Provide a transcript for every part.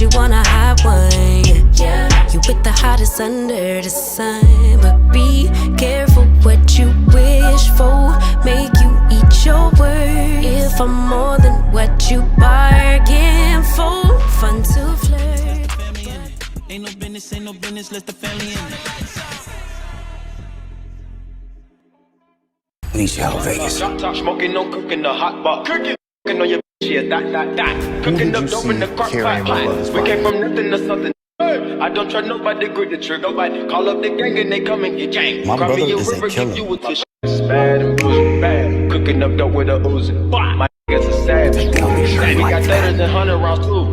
you want a hot one, yeah. You with the hottest under the sun. But be careful what you wish for. Make you eat your words. If I'm more than what you bargain for. Fun to flirt. Ain't no business, let the family in it. Leisure Vegas. Top smoking, no cooking, the hot pot. Cooking on your yeah, that. Cooking up dope in the crock pot. We came from nothing to something. I don't trust nobody, grip the trigger. Nobody call up the gang and they come and get gang. My brother is a killer. You with this bad and bullshit bad. Cooking up dope with a Uzi. My niggas a savage. We got 30s and 100 rounds too.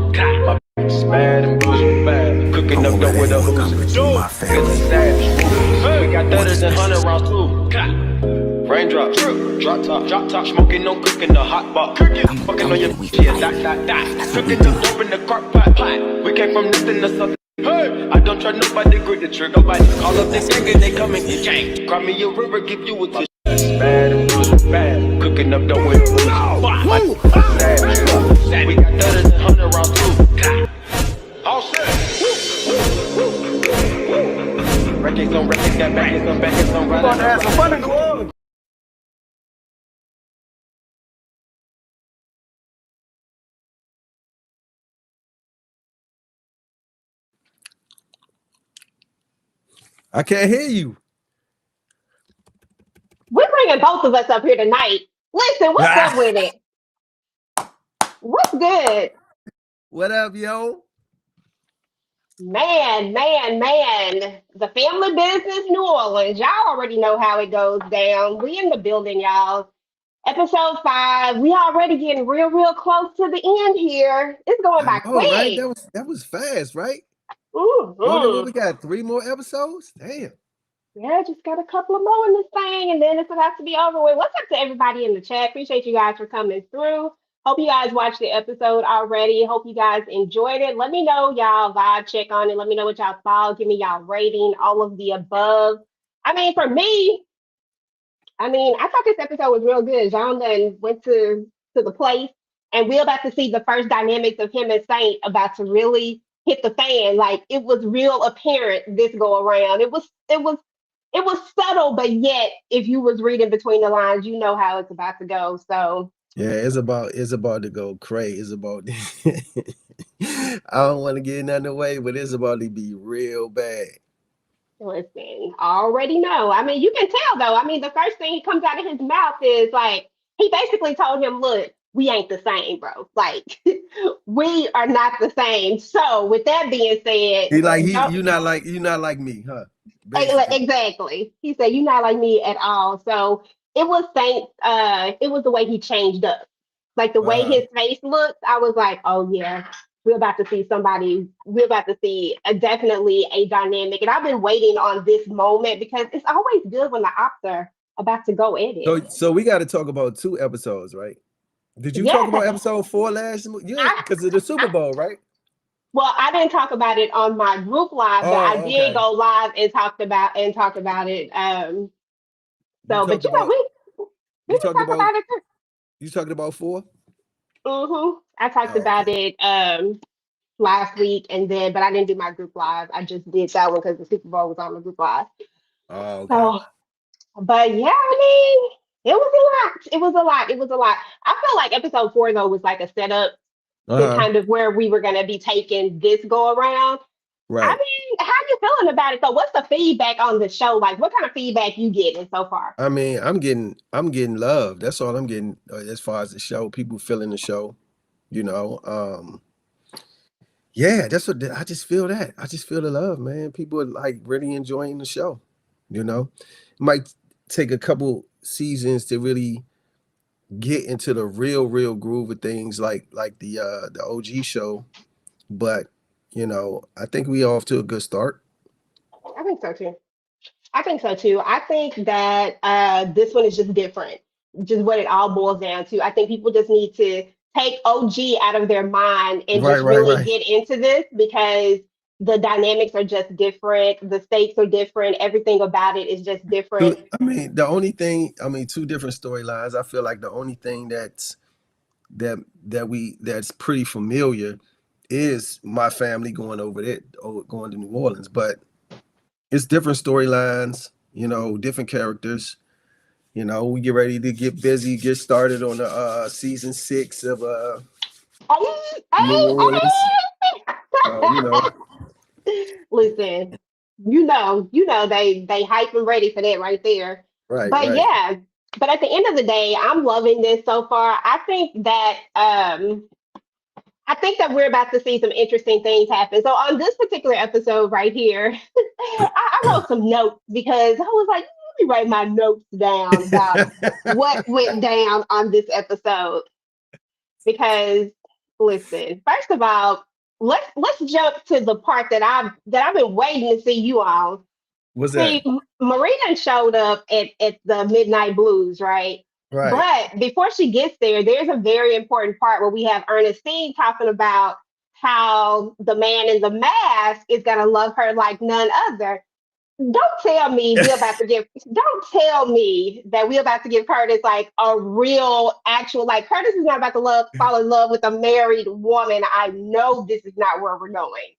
My is bad and bullshit bad. Cooking up dope with a Uzi. My niggas a savage. We got 30s and 100 rounds too. Raindrops, drop top, smoking, no cooking, the hot pot. Fucking on your yeah, that. Cooking up dope in the crock pot. We came from nothing to something. Hey, I don't try nobody, grip the trigger. Nobody call up this gang and they come and get gang. Cry me a river, give you a tissue. Bad and bullshit bad. Cooking up dope with a savage. We got 30s and 100 rounds too. All set. Records on records, got backers on backers on right. Gonna have some fun in the club. I can't hear you. We're bringing both of us up here tonight. Listen, what's up with it? What's good? What up, yo? Man. The family business, New Orleans. Y'all already know how it goes down. We in the building, y'all. Episode 5. We already getting real close to the end here. It's going by quick. Right? That was fast, right? Mm-hmm. We got 3 more episodes? Damn. Yeah, just got a couple of more in this thing, and then it's about to be over with. What's up to everybody in the chat? Appreciate you guys for coming through. Hope you guys watched the episode already. Hope you guys enjoyed it. Let me know y'all vibe check on it. Let me know what y'all thought. Give me y'all rating, all of the above. I mean, for me, I thought this episode was real good. Jean Duncan went to the place, and we're about to see the first dynamics of him and Saint about to really hit the fan. Like, it was real apparent this go around. It was subtle, but yet if you was reading between the lines, you know how it's about to go. So yeah, it's about to go crazy. It's about I don't want to get in the way, but it's about to be real bad. Listen, I already know. I mean, you can tell though. I mean, the first thing he comes out of his mouth is like, he basically told him, look, we ain't the same, bro. Like, we are not the same. So with that being said, you're not like me, huh? Basically. Exactly. He said, you're not like me at all. So it was Saint, it was the way he changed up. Like the way his face looked, I was like, oh yeah, we're about to see definitely a dynamic. And I've been waiting on this moment because it's always good when the ops are about to go at it. So we got to talk about 2 episodes, right? Did you talk about episode 4 last? Yeah, because of the Super Bowl, right? Well, I didn't talk about it on my group live, but I did go live and talk about it. But you know, we talk about it too. You talking about 4? Mm-hmm. I talked about it last week, but I didn't do my group live. I just did that one because the Super Bowl was on the group live. Oh, okay. So, but yeah, I mean, it was a lot. I feel like episode 4 though was like a setup to kind of where we were gonna be taking this go around. Right. I mean, how you feeling about it though? What's the feedback on the show? Like, what kind of feedback you getting so far? I mean, I'm getting love. That's all I'm getting as far as the show. People feeling the show, you know. Yeah, that's what I just feel that. I just feel the love, man. People are like really enjoying the show, you know. It might take a couple seasons to really get into the real groove of things like the OG show, but you know, I think we off to a good start. I think so too. I think that this one is just different, just what it all boils down to. I think people just need to take OG out of their mind and really get into this because the dynamics are just different. The stakes are different. Everything about it is just different. I mean, the only thing, 2 different storylines. I feel like the only thing that's pretty familiar is my family going over there, going to New Orleans, but it's different storylines, different characters. We get ready to get busy, get started on the season 6 of Hey, New hey, Orleans. hey. Listen, they hype and ready for that right there. Right, But right. yeah, but at the end of the day, I'm loving this so far. I think that we're about to see some interesting things happen. So on this particular episode right here, I wrote some notes because I was like, let me write my notes down about what went down on this episode. Because listen, first of all, let's jump to the part that I've been waiting to see you on. What's that? See, Marina showed up at the Midnight Blues, right? Right. But before she gets there, there's a very important part where we have Ernestine talking about how the man in the mask is gonna love her like none other. Don't tell me that we're about to give Curtis like a real actual like Curtis is not about to fall in love with a married woman. I know this is not where we're going.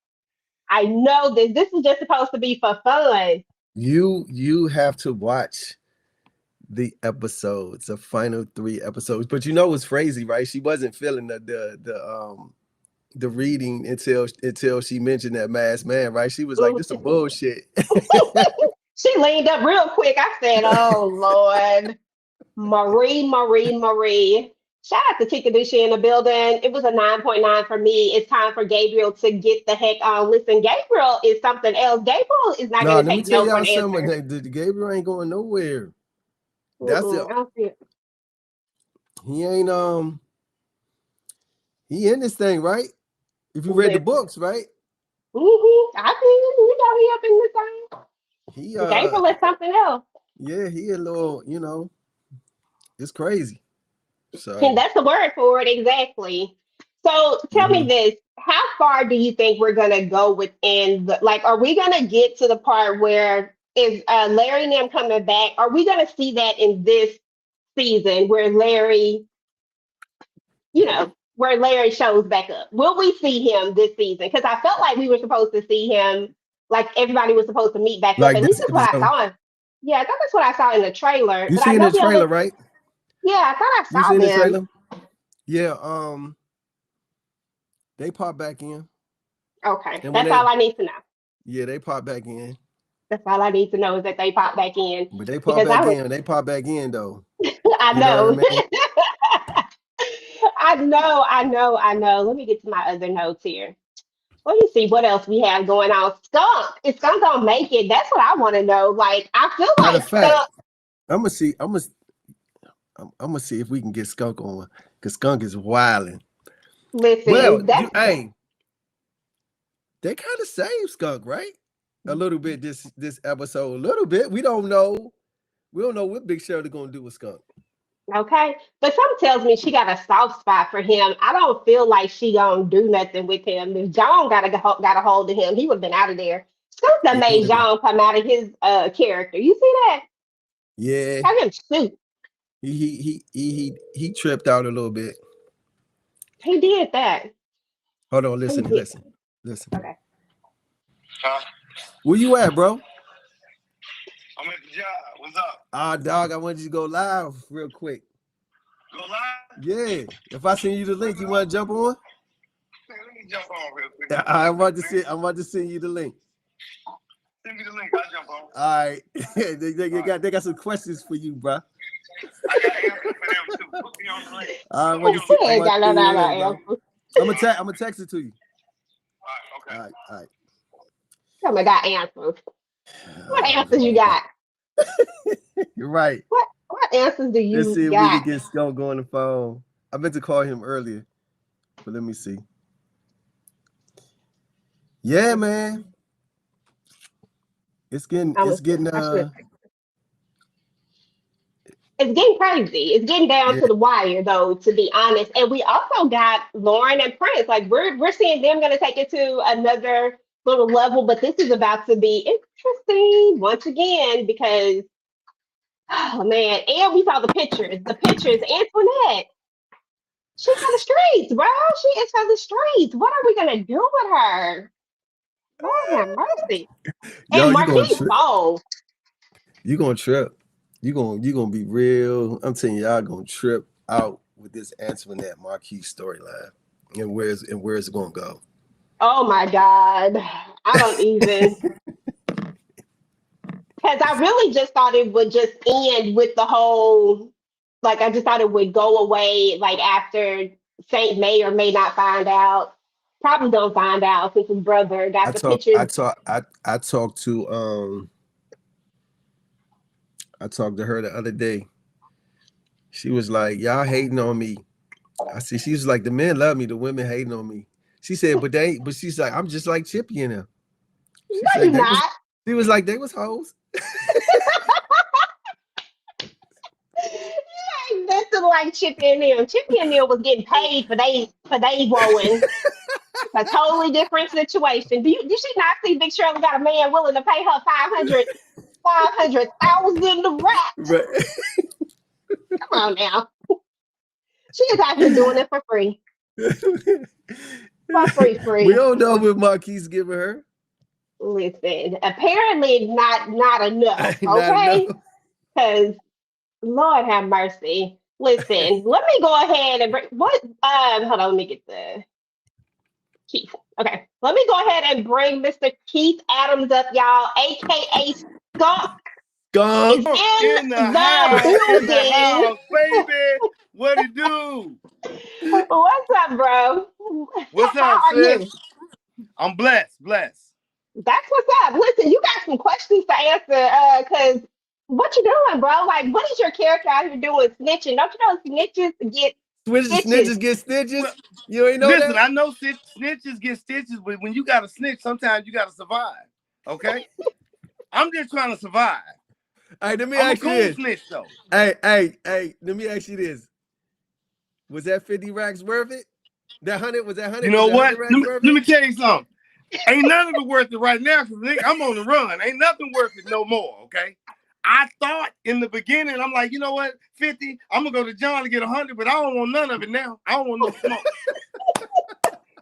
I know this is just supposed to be for fun. You have to watch the episodes, the final 3 episodes. But what's crazy, right? She wasn't feeling the reading until she mentioned that masked man, right? She was like, "This is bullshit." She leaned up real quick. I said, "Oh Lord, Marie." Shout out to Tika Dushi in the building. It was a 9.9 for me. It's time for Gabriel to get the heck on. Listen, Gabriel is something else. Gabriel is not No, going to let me take tell no for y'all an something. answer. The Gabriel ain't going nowhere. That's it. I don't see it. He ain't he in this thing, right? If you read the books, right? I think he up in this thing. He Gabriel is something else. yeah, he a little, it's crazy. And So that's the word for it, exactly. So tell me this: how far do you think we're gonna go within the like? Are we gonna get to the part where is Larry and them coming back? Are we gonna see that in this season where where Larry shows back up? Will we see him this season? Because I felt like we were supposed to see him, like everybody was supposed to meet back up. like At least this that's what I episode, saw. Yeah, I thought that's what I saw in the trailer. you But I seen know the the other. trailer, right? Yeah, I thought I You saw seen the them. trailer? Yeah, they pop back in. Okay, And when that's all I need to know. they pop back in. That's all I need to know is that they pop back in But they pop because back in. They pop back in though. I You know know. what I mean? I know. Let me get to my other notes here. Let me see what else we have going on. Skunk. Is Skunk gonna make it? That's what I want to know. Like, I feel Matter like of fact, Skunk. I'm gonna see if we can get Skunk on, because Skunk is wilding. Well, Listen, that's hey, they kind of saved Skunk, right? A little bit this episode, a little bit. We don't know. We don't know what Big Shirley gonna do with Skunk. okay. But something tells me she got a soft spot for him. I don't feel like she gonna do nothing with him. If John got a hold of him, he would have been out of there. Skunk that He made would have been. John come out of his character. You see that? Yeah, Have him shoot. he tripped out a little bit. He did that. Hold on, He listen. did. Okay. Huh? Where you at, bro? I'm at the job. What's up? Dog, I want you to go live real quick. Go live? Yeah. If I send you the link, you want to jump on? Man, let me jump on real quick. I'm about to send you the link. Send me the link. I'll jump on. All right. they got some questions for you, bro. I got answers for them too. Put me on the link. I He want to see. ain't got no answer. I'm gonna text it to you. All right, okay. All right. Come on, got answers. What answers you got? You're right. What answers do you Let's see if got? we can get Skunk on the phone. I meant to call him earlier, but let me see. Yeah, man. It's getting It's getting crazy. It's getting down to the wire, though, to be honest. And we also got Lauren and Prince. Like we're seeing them going to take it to another little level, but this is about to be interesting once again because oh man, and we saw the pictures. Antoinette. She's for the streets, bro. She is for the streets. What are we gonna do with her? Lord have mercy. Yo, And you gonna Marquis trip. bold. You gonna trip. You gonna be real. I'm telling you, y'all gonna trip out with this answering that Marquis storyline. And where's it gonna go? Oh my God. I don't even because I really just thought it would just end with the whole like I just thought it would go away like after Saint may or may not find out. Probably don't find out since his brother got I the talk I pictures. talk I talked to I talked to her the other day. She was like, y'all hating on me. I said, she was like, the men love me, the women hating on me. She said, but she's like, I'm just like Chippy and him. No, She's like, you're not. she was like, they was hoes. You ain't nothing like Chippy and Neil. Chippy and Neil was getting paid for they blowing. A totally different situation. Did she not see Big Shirley got a man willing to pay her 500,000 to rap? Right. Come on now. She is out here doing it for free. For We free. don't know what Marquis giving her. Listen, apparently not enough, Not okay? enough. Because Lord have mercy. Listen, let me go ahead and bring what hold on, let me get the Keith. Okay. Let me go ahead and bring Mr. Keith Adams up, y'all, aka Skunk is Skunk. In in the the building. house, baby. What it do? What's up, bro? What's How up, are sis? you? I'm blessed. That's what's up. Listen, you got some questions to answer, cause what you doing, bro? Like, what is your character out here doing snitching? Don't you know snitches get stitches? Snitches get Well, stitches. You ain't know listen, that? I know snitches get stitches, but when you got to snitch, sometimes you got to survive. Okay? I'm just trying to survive. All right, let me I'm a ask you cool this. snitch, though. Hey, let me ask you this. Was that 50 racks worth it? That 100, was that 100? You Was know that what? 100 racks worth Let it? me tell you something. Ain't none of it worth it right now because I'm on the run. Ain't nothing worth it no more, okay? I thought in the beginning, I'm like, you know what, 50, I'm going to go to John to get 100, but I don't want none of it now. I don't want no smoke.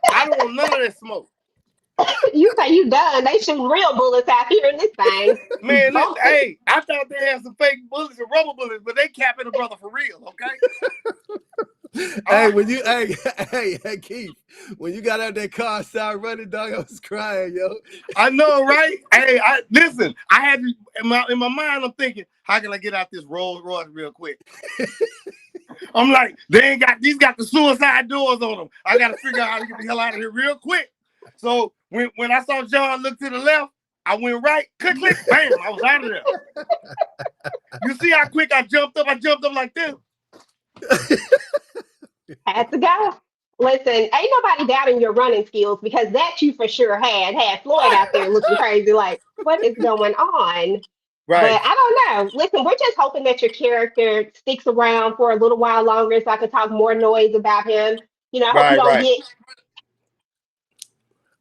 I don't want none of that smoke. You say you done. They shooting real bullets out here in this thing. Man, listen, Both hey, I thought they had some fake bullets and rubber bullets, but they capping a brother for real, okay? Hey, when you hey Keith, when you got out that car, started running, dog, I was crying, yo. I know, right? Hey, listen, I had to, in my mind, I'm thinking, how can I get out this Rolls Royce real quick? I'm like, these got the suicide doors on them. I got to figure out how to get the hell out of here real quick. So when I saw John look to the left, I went right, click, bam, I was out of there. You see how quick I jumped up? I jumped up like this. had to go. Listen, ain't nobody doubting your running skills because that you for sure had Floyd out there looking crazy, like, what is going on? Right, But I don't know. Listen, we're just hoping that your character sticks around for a little while longer so I can talk more noise about him. You know, I hope you don't right, get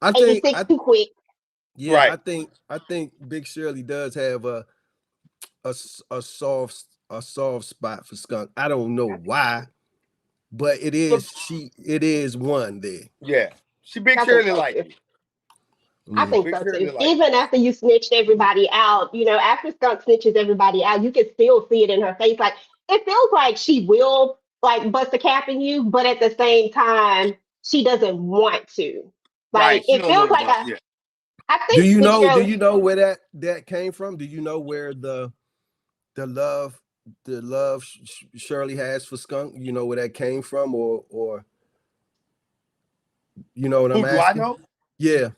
I think 86 too quick. yeah, right. I think Big Shirley does have a soft spot for Skunk. I don't know why, but it is one there. Yeah, she Big I think Shirley so like too. you. I Mm. think Big so Shirley too. like you. Even after you snitched everybody out, you know, after Skunk snitches everybody out, you can still see it in her face. Like it feels like she will like bust a cap in you, but at the same time, she doesn't want to. Like Right, she it don't feels want to like bust. Yeah. I Do think you Big know? Do Shirley. you know where that came from? Do you know where the love Shirley has for Skunk? You know where that came from, or you know what I'm Who do I asking? know? Yeah.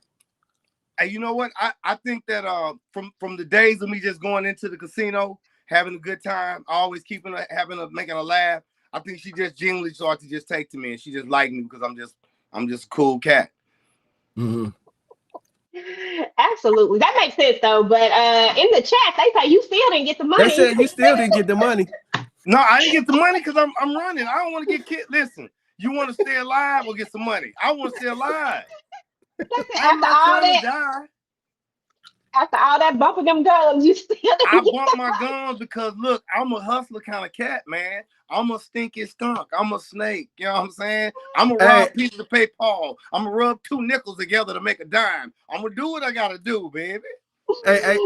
Hey, you know what? I think that from the days of me just going into the casino, having a good time, always making a laugh. I think she just genuinely started to just take to me, and she just liked me because I'm just a cool cat. Mm-hmm. Absolutely. That makes sense though. But in the chat, they say you still didn't get the They money. said you still didn't get the money. No, I didn't get the money because I'm running. I don't want to get killed. Listen, you want to stay alive or get some money? I want to stay alive. That's it. I'm After not all trying to that, die. After all that bumping them gums, you still I didn't bump my gums because look, I'm a hustler kind of cat, man. I'm a stinky skunk. I'm a snake. You know what I'm saying? I'm gonna rob Hey, pieces to pay Paul. I'm gonna rub 2 nickels together to make a dime. I'm gonna do what I gotta do, baby. hey,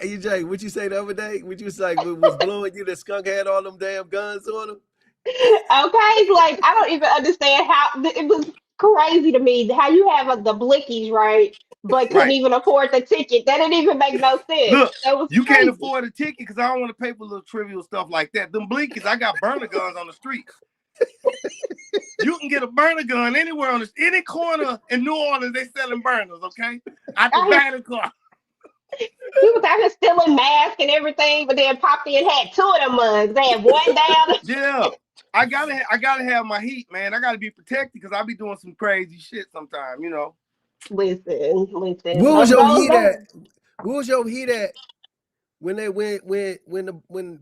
EJ, what you say the other day? What you say was blowing you that Skunk had all them damn guns on him? Okay, like I don't even understand how it was crazy to me how you have the blickies, right? But couldn't Right. even afford the ticket. That didn't even make no sense. Look, That was you can't crazy. afford a ticket because I don't want to pay for little trivial stuff like that. Them blinkies, I got burner guns on the streets. You can get a burner gun anywhere on any corner in New Orleans. They selling burners, okay? At the I, back of the car. he was out here stealing masks and everything, but then popped in had 2 of them mugs. They had one down. Yeah, I gotta have my heat, man. I gotta be protected because I be doing some crazy shit sometimes, you know. Listen. Where was your heat Those, at? Where was your heat at when they when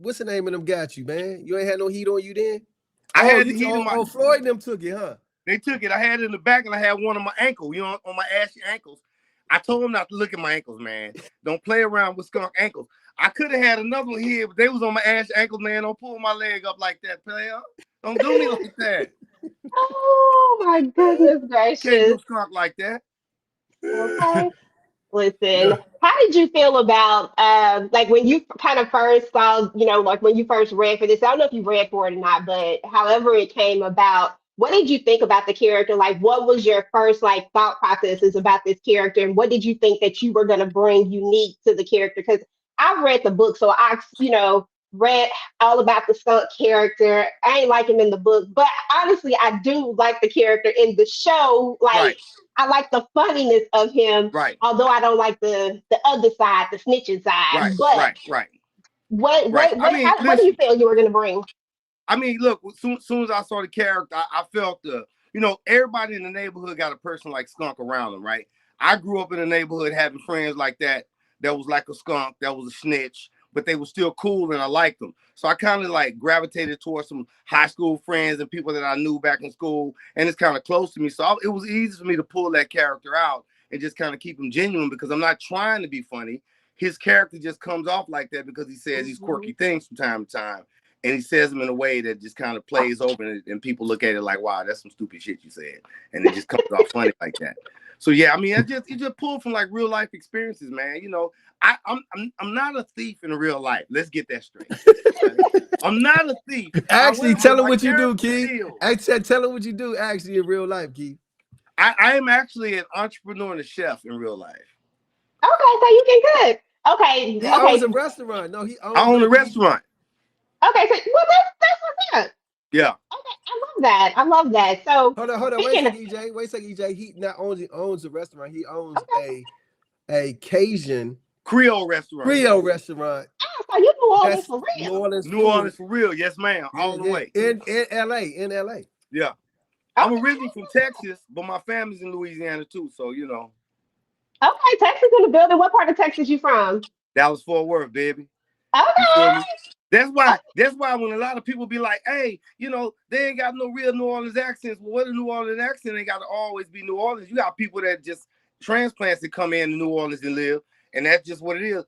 what's the name of them got you, man? You ain't had no heat on you then? I Oh, had the heat in my. Floyd and them took it, huh? They took it. I had it in the back and I had one on my ankle, you know, on my ashy ankles. I told them not to look at my ankles, man. Don't play around with skunk ankles. I could have had another one here, but they was on my ashy ankles, man. Don't pull my leg up like that, player. Don't do me like that. oh my goodness Can't do gracious. skunk like that. Okay. Listen, Yeah. how did you feel about like when you kind of first saw, like when you first read for this? I don't know if you read for it or not, but however it came about, what did you think about the character? Like, what was your first like thought processes about this character, and what did you think that you were going to bring unique to the character? Because I read the book, so I, read all about the skunk character. I ain't like him in the book, but honestly, I do like the character in the show. Like, Right, I like the funniness of him, right, although I don't like the other side, the snitching side. right, But right, right, what right. what I what mean, how, what do you listen. feel you were gonna bring? I mean, look, soon as I saw the character, I felt everybody in the neighborhood got a person like Skunk around them, right? I grew up in a neighborhood having friends like that was like a skunk, that was a snitch, but they were still cool and I liked them. So I kind of like gravitated towards some high school friends and people that I knew back in school, and it's kind of close to me. So it was easy for me to pull that character out and just kind of keep him genuine because I'm not trying to be funny. His character just comes off like that because he says these quirky things from time to time. And he says them in a way that just kind of plays over, and people look at it like, "Wow, that's some stupid shit you said," and it just comes off funny like that. So yeah, I mean, it just pulled from like real life experiences, man. I'm not a thief in real life. Let's get that straight. I'm not a thief. Actually, However, tell him my what you do, character Keith. is. I said, tell him what you do actually in real life, Keith. I am actually an entrepreneur and a chef in real life. Okay, so you can cook. Okay, He owns okay, a restaurant. No, he owns I own a restaurant. okay. So well, that's what's up. Yeah. Okay, I love that. I love that. So Hold on. Wait a speaking of, second, EJ. Wait a second, EJ. He not only owns a restaurant, he owns okay, a Cajun Creole restaurant. Creole restaurant. so you New Orleans That's for New real. Orleans New food. Orleans for real. Yes, ma'am. All the way. In LA. Yeah. I'm originally from Texas, but my family's in Louisiana too. So, Okay, Texas in the building. What part of Texas you from? Dallas Fort Worth, baby. You feel Okay. me? That's why when a lot of people be like, hey, they ain't got no real New Orleans accents. Well, what a New Orleans accent ain't got to always be New Orleans. You got people that just transplants that come in to New Orleans and live, and that's just what it is.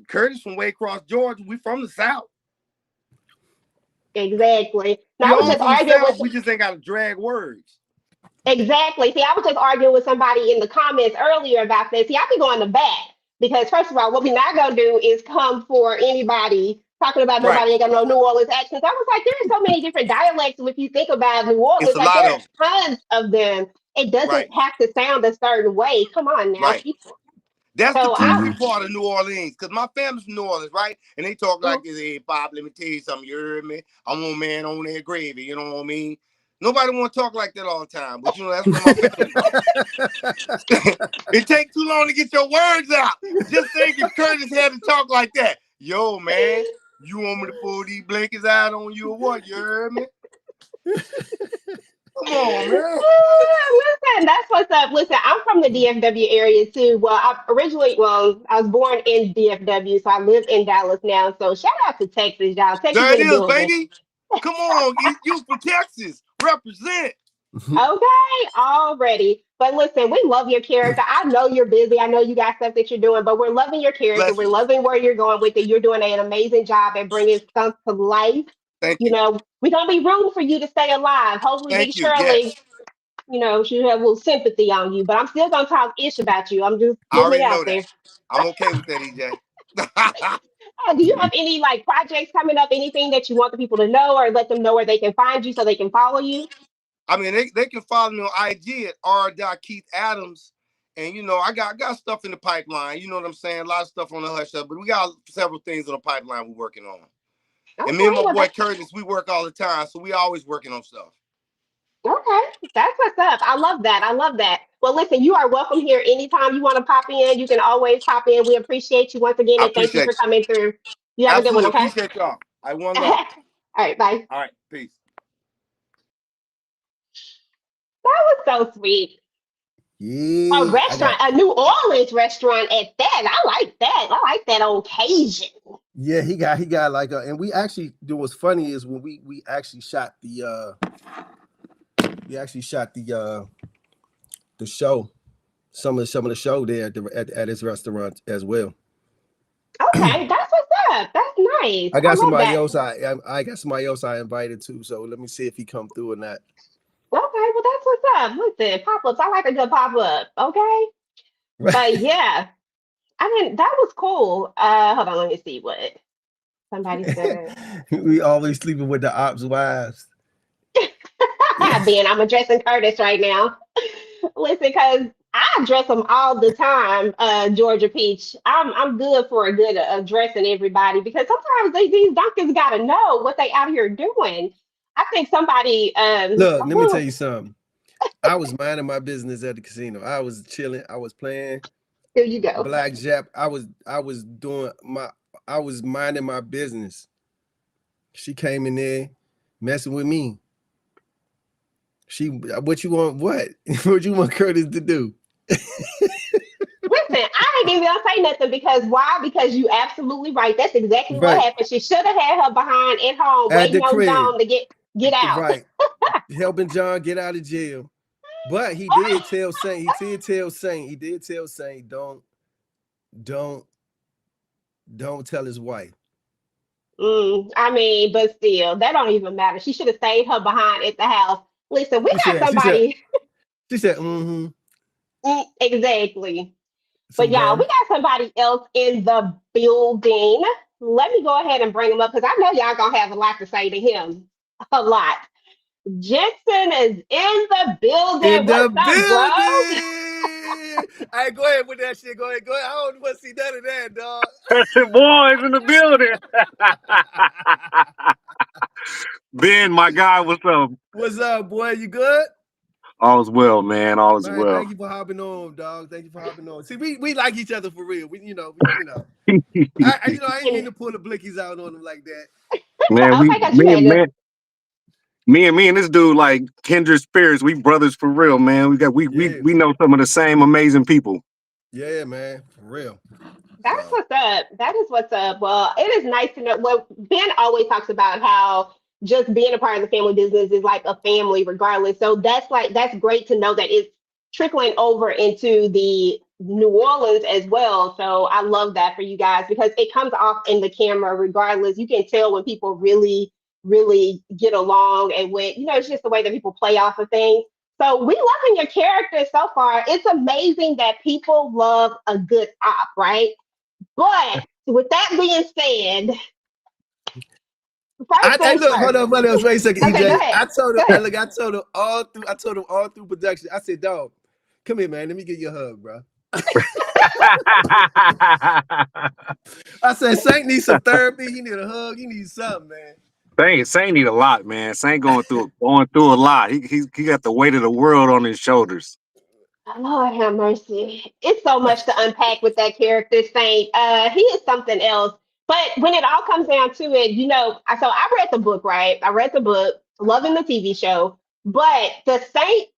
Curtis from way across Georgia. We from the South. Exactly. We Now I was all just from the arguing South. with We just ain't got to drag words. exactly. See, I was just arguing with somebody in the comments earlier about this. See, I be going to bat because first of all, what we not gonna do is come for anybody talking about Right. nobody ain't got no New Orleans accents. I was like, there's so many different dialects. If you think about New It's Orleans, a like lot there of them. are tons of them. It doesn't Right. have to sound a certain way. Come on now, Right. people. That's the So I country part of New Orleans, because my family's from New Orleans, right? And they talk mm, like this. Hey, Bob, let me tell you something. You heard me? I'm on man on that gravy. You know what I mean? Nobody want to talk like that all the time, but that's what my family talk. It takes too long to get your words out. Just think if Curtis had to talk like that. Yo, man, you want me to pull these blankets out on you or what? You heard me? Come on, man. Listen, that's what's up. Listen, I'm from the DFW area too. Well, I was born in DFW, so I live in Dallas now. So shout out to Texas, y'all. Texas There it in the is, building. baby. Come on, you from Texas. Represent. Okay, already. But listen, we love your character. I know you're busy. I know you got stuff that you're doing, but we're loving your character. Bless We're you. loving where you're going with it. You're doing an amazing job at bringing Skunk to life. Thank You you. know, we're gonna be rooting for you to stay alive. Hopefully, Big Thank you. Yes. Shirley, she have a little sympathy on you. But I'm still gonna talk ish about you. I'm just I putting it already know out that. there. I'm okay with that, EJ. Do you have any like projects coming up? Anything that you want the people to know, or let them know where they can find you so they can follow you? I mean, they can follow me on IG at r.keith adams. And I got stuff in the pipeline. You know what I'm saying? A lot of stuff on the hush up, but we got several things in the pipeline we're working on. And me and Okay, my well, boy Curtis, we work all the time, so we always working on stuff. okay, that's what's up. I love that. I love that. Well, listen, you are welcome here anytime you want to pop in. You can always pop in. We appreciate you once again I and thank you appreciate for you. coming through. You have a good one, Absolutely okay? appreciate y'all. I one love. All right, bye. All right, peace. That was so sweet. A Yeah, I restaurant, got. a New Orleans restaurant at that. I like that. I like that occasion. Yeah, he got like and we actually. What's funny is when we actually shot the show. Some of the show there at his restaurant as well. Okay, that's what's up. That's nice. I I got love somebody that. else. I got somebody else I invited too. So let me see if he come through or not. Okay, well, that's what's up. Listen, pop ups. I like a good pop up. Okay, but yeah, I mean that was cool. Hold on, let me see what somebody said. We always sleeping with the ops wives. Ben, I'm addressing Curtis right now. Listen, because I address them all the time, Georgia Peach. I'm good for a good addressing everybody because sometimes these Duncans gotta know what they out here doing. I think somebody Look, let me tell you something. I was minding my business at the casino. I was chilling. I was playing here you go. blackjack. I was minding my business. She came in there messing with me. What you want? What? What you want Curtis to do? Listen, I ain't even gonna say nothing because why? Because you absolutely right. That's exactly what Right. happened. She should have had her behind at home At the waiting on crib. John to get out. Right. Helping John get out of jail. But he did tell Saint, don't tell his wife. I mean, but still, that don't even matter. She should have stayed her behind at the house. Listen, we She got said, she said, somebody. she said, mm-hmm. Exactly. But Some y'all, we gum. got somebody else in the building. Let me go ahead and bring him up because I know y'all gonna have a lot to say to him. A lot. Jensen is in the building. In the What's up, bro? building. All right, go ahead with that shit. Go ahead. I don't want to see none of that, dog. Boys in the building. Ben, my guy, what's up? What's up, boy? You good? All is well, man. All is Man, well. thank you for hopping on, dog. Thank you for hopping on. See, we like each other for real. I ain't mean to pull the blickies out on him like that. Man, Okay, got you had to. me and this dude like kindred spirits. We brothers for real, man. Yeah. We know some of the same amazing people. Yeah, man, for real. That's So, what's up. That is what's up. Well, it is nice to know. Well, Ben always talks about how just being a part of the family business is like a family, regardless. So that's great to know that it's trickling over into the New Orleans as well. So I love that for you guys because it comes off in the camera, regardless. You can tell when people really, really get along and when it's just the way that people play off of things. So we loving your character so far. It's amazing that people love a good op, right? But with that being said, first hey, things look, first. hold on, wait a second, Okay, go EJ. ahead. I told him, Go hey, ahead. look, I told him all through production. I said, dog, come here, man. Let me give you a hug, bro. I said, Saint needs some therapy. He need a hug. He needs something, man. Saint need a lot, man. Saint going through a lot. He got the weight of the world on his shoulders. Lord have mercy. It's so much to unpack with that character, Saint. He is something else. But when it all comes down to it, so I read the book, right? I read the book, loving the TV show. But the Saint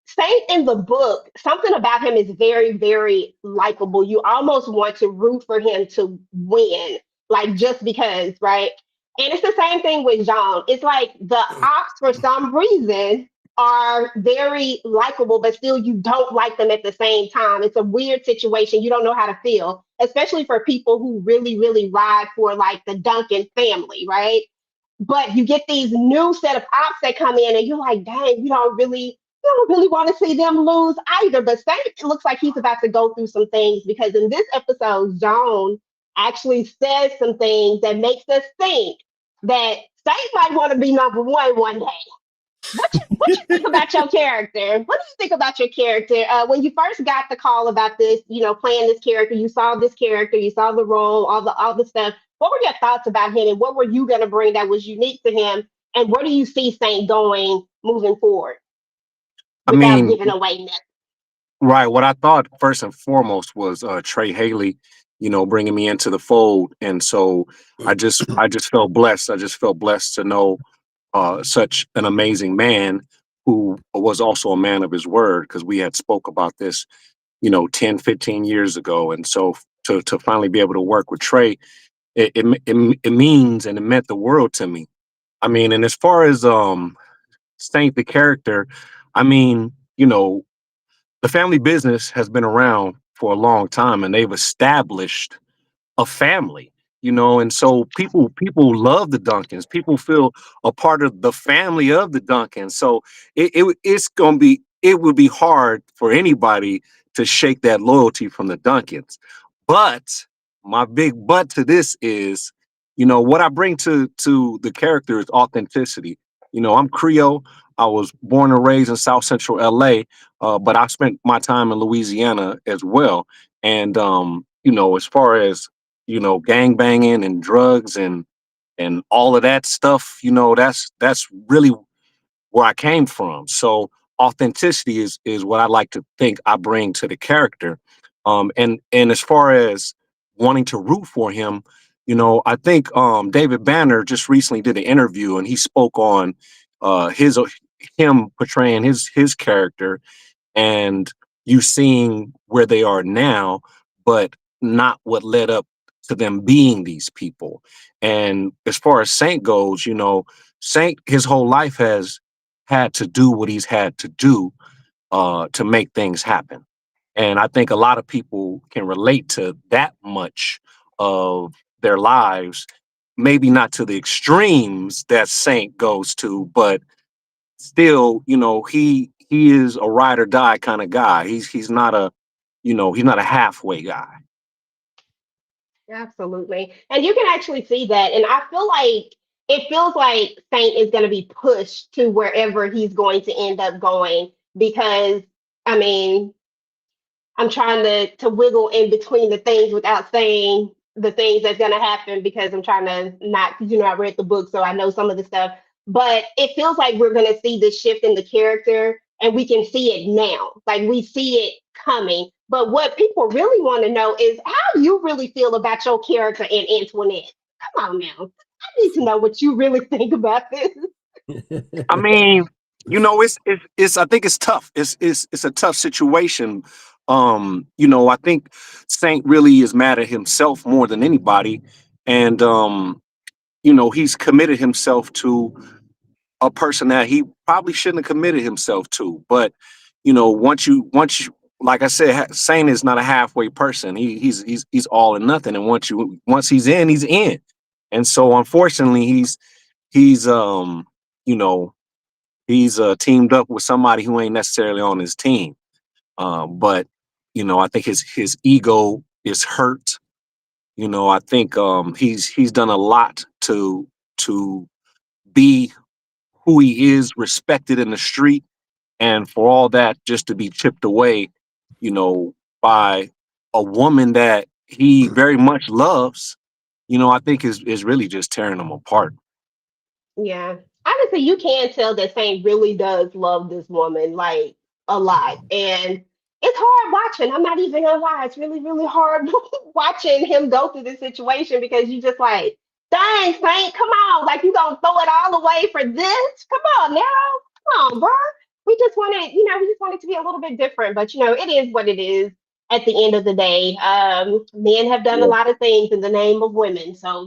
in the book, something about him is very, very likable. You almost want to root for him to win, like just because, right? And it's the same thing with Jean. It's like the ops, for some reason, are very likable, but still you don't like them at the same time. It's a weird situation. You don't know how to feel, especially for people who really, really ride for like the Duncan family, right? But you get these new set of ops that come in, and you're like, dang, you don't really want to see them lose either. But Saint, it looks like he's about to go through some things because in this episode, Joan actually says some things that makes us think that Saint might want to be number one day. What you think about your character? What do you think about your character? When you first got the call about this, playing this character, you saw this character, you saw the role, all the stuff. What were your thoughts about him, and what were you going to bring that was unique to him? And where do you see Saint going moving forward I without mean, giving away nothing? right. What I thought first and foremost was Trey Haley, bringing me into the fold, and so I just felt blessed. I just felt blessed to know such an amazing man who was also a man of his word, because we had spoke about this 10, 15 years ago. And so to finally be able to work with Trey, it means, and it meant the world to me. I mean, and as far as Saint the character, I mean, the family business has been around for a long time, and they've established a family, and so people love the Duncans. People feel a part of the family of the Duncans. So it would be hard for anybody to shake that loyalty from the Duncans. But my big but to this is, what I bring to the character is authenticity. I'm Creole. I was born and raised in South Central LA, but I spent my time in Louisiana as well. And as far as gang banging and drugs and all of that stuff, that's really where I came from. So authenticity is what I like to think I bring to the character. And as far as wanting to root for him, I think David Banner just recently did an interview, and he spoke on his him portraying his character, and you seeing where they are now, but not what led up to them being these people. And as far as Saint goes, Saint his whole life has had to do what he's had to do to make things happen. And I think a lot of people can relate to that much of their lives, maybe not to the extremes that Saint goes to, but still, he is a ride or die kind of guy. He's not a halfway guy. Absolutely. And you can actually see that. And I feel like it feels like Saint is going to be pushed to wherever he's going to end up going because, I mean, I'm trying to wiggle in between the things without saying the things that's gonna happen because I'm trying to not, I read the book, so I know some of the stuff. But it feels like we're gonna see this shift in the character, and we can see it now. Like we see it coming. But what people really want to know is how do you really feel about your character and Antoinette? Come on now. I need to know what you really think about this. I mean, it's I think it's tough. It's a tough situation. I think Saint really is mad at himself more than anybody. And he's committed himself to a person that he probably shouldn't have committed himself to. But once you like I said, Saint is not a halfway person. He's all or nothing. And once he's in, he's in. And so unfortunately he's you know he's teamed up with somebody who ain't necessarily on his team. But I think his ego is hurt. I think he's done a lot to be who he is, respected in the street, and for all that just to be chipped away, by a woman that he very much loves, I think is really just tearing him apart. Yeah. Honestly, you can tell that Saint really does love this woman like a lot. And it's hard watching. I'm not even gonna lie. It's really, really hard watching him go through this situation because you just like, dang, Saint, come on. Like you gonna throw it all away for this? Come on now. Come on, bro. We just want it to be a little bit different, but it is what it is at the end of the day. Men have done a Yeah. lot of things in the name of women. So,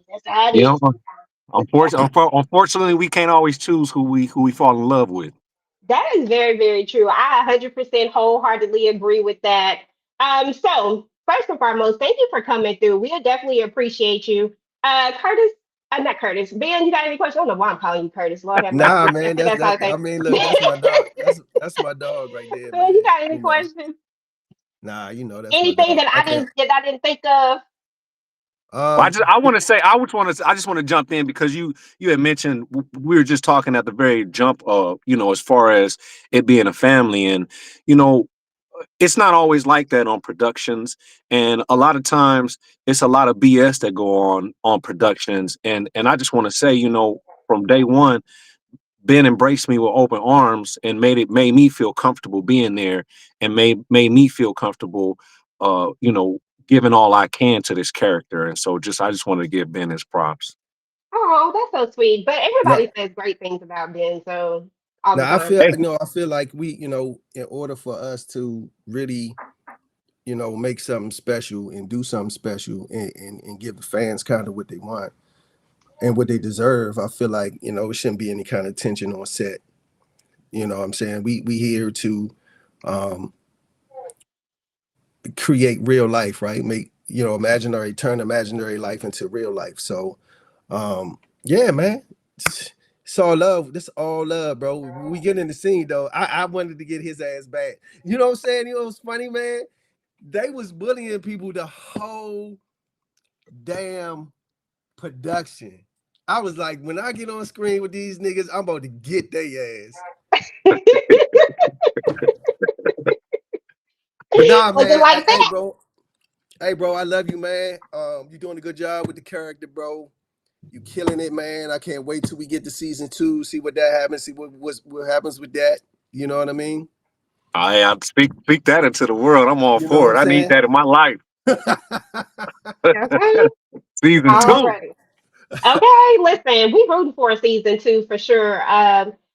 that's how it You know, is. unfortunately, we can't always choose who we fall in love with. That is very, very true. I 100% wholeheartedly agree with that. So first and foremost, thank you for coming through. We'll definitely appreciate you. Curtis, not Curtis. Ben, you got any questions? I don't know why I'm calling you Curtis. Lord have mercy. Nah, man, That's how I I say. mean, look, that's my dog. That's my dog right there, Ben, you man. got any You know, questions? nah, that's my Anything dog. that I can't. I didn't think of? Well, Um, I want to say I just want to jump in because you had mentioned we were just talking at the very jump of as far as it being a family, and you know it's not always like that on productions, and a lot of times it's a lot of BS that go on productions, and I just want to say from day one Ben embraced me with open arms and made me feel comfortable being there, and made me feel comfortable giving all I can to this character. And so I just wanted to give Ben his props. Oh, that's so sweet. But no, everybody says great things about Ben, so all the now time. Hey, I feel like we, in order for us to really, make something special and do something special and give the fans kind of what they want and what they deserve, I feel like, it shouldn't be any kind of tension on set. You know what I'm saying? We here to um create real life, right? Make, turn imaginary life into real life. So yeah, man. It's all love. This all love, bro. When we get in the scene though, I wanted to get his ass back. You know what I'm saying? You know what's funny, man? They was bullying people the whole damn production. I was like, when I get on screen with these niggas, I'm about to get their ass. But nah, Was it man. like Hey, that? bro. Hey, bro. I love you, man. You're doing a good job with the character, bro. You killing it, man. I can't wait till we get to season 2. See what that happens. See what happens with that. You know what I mean? I speak that into the world. I'm all You know what for I'm it. I need saying? that in my life. Okay. Season All 2. right. Okay, listen, we rooting for a season 2 for sure.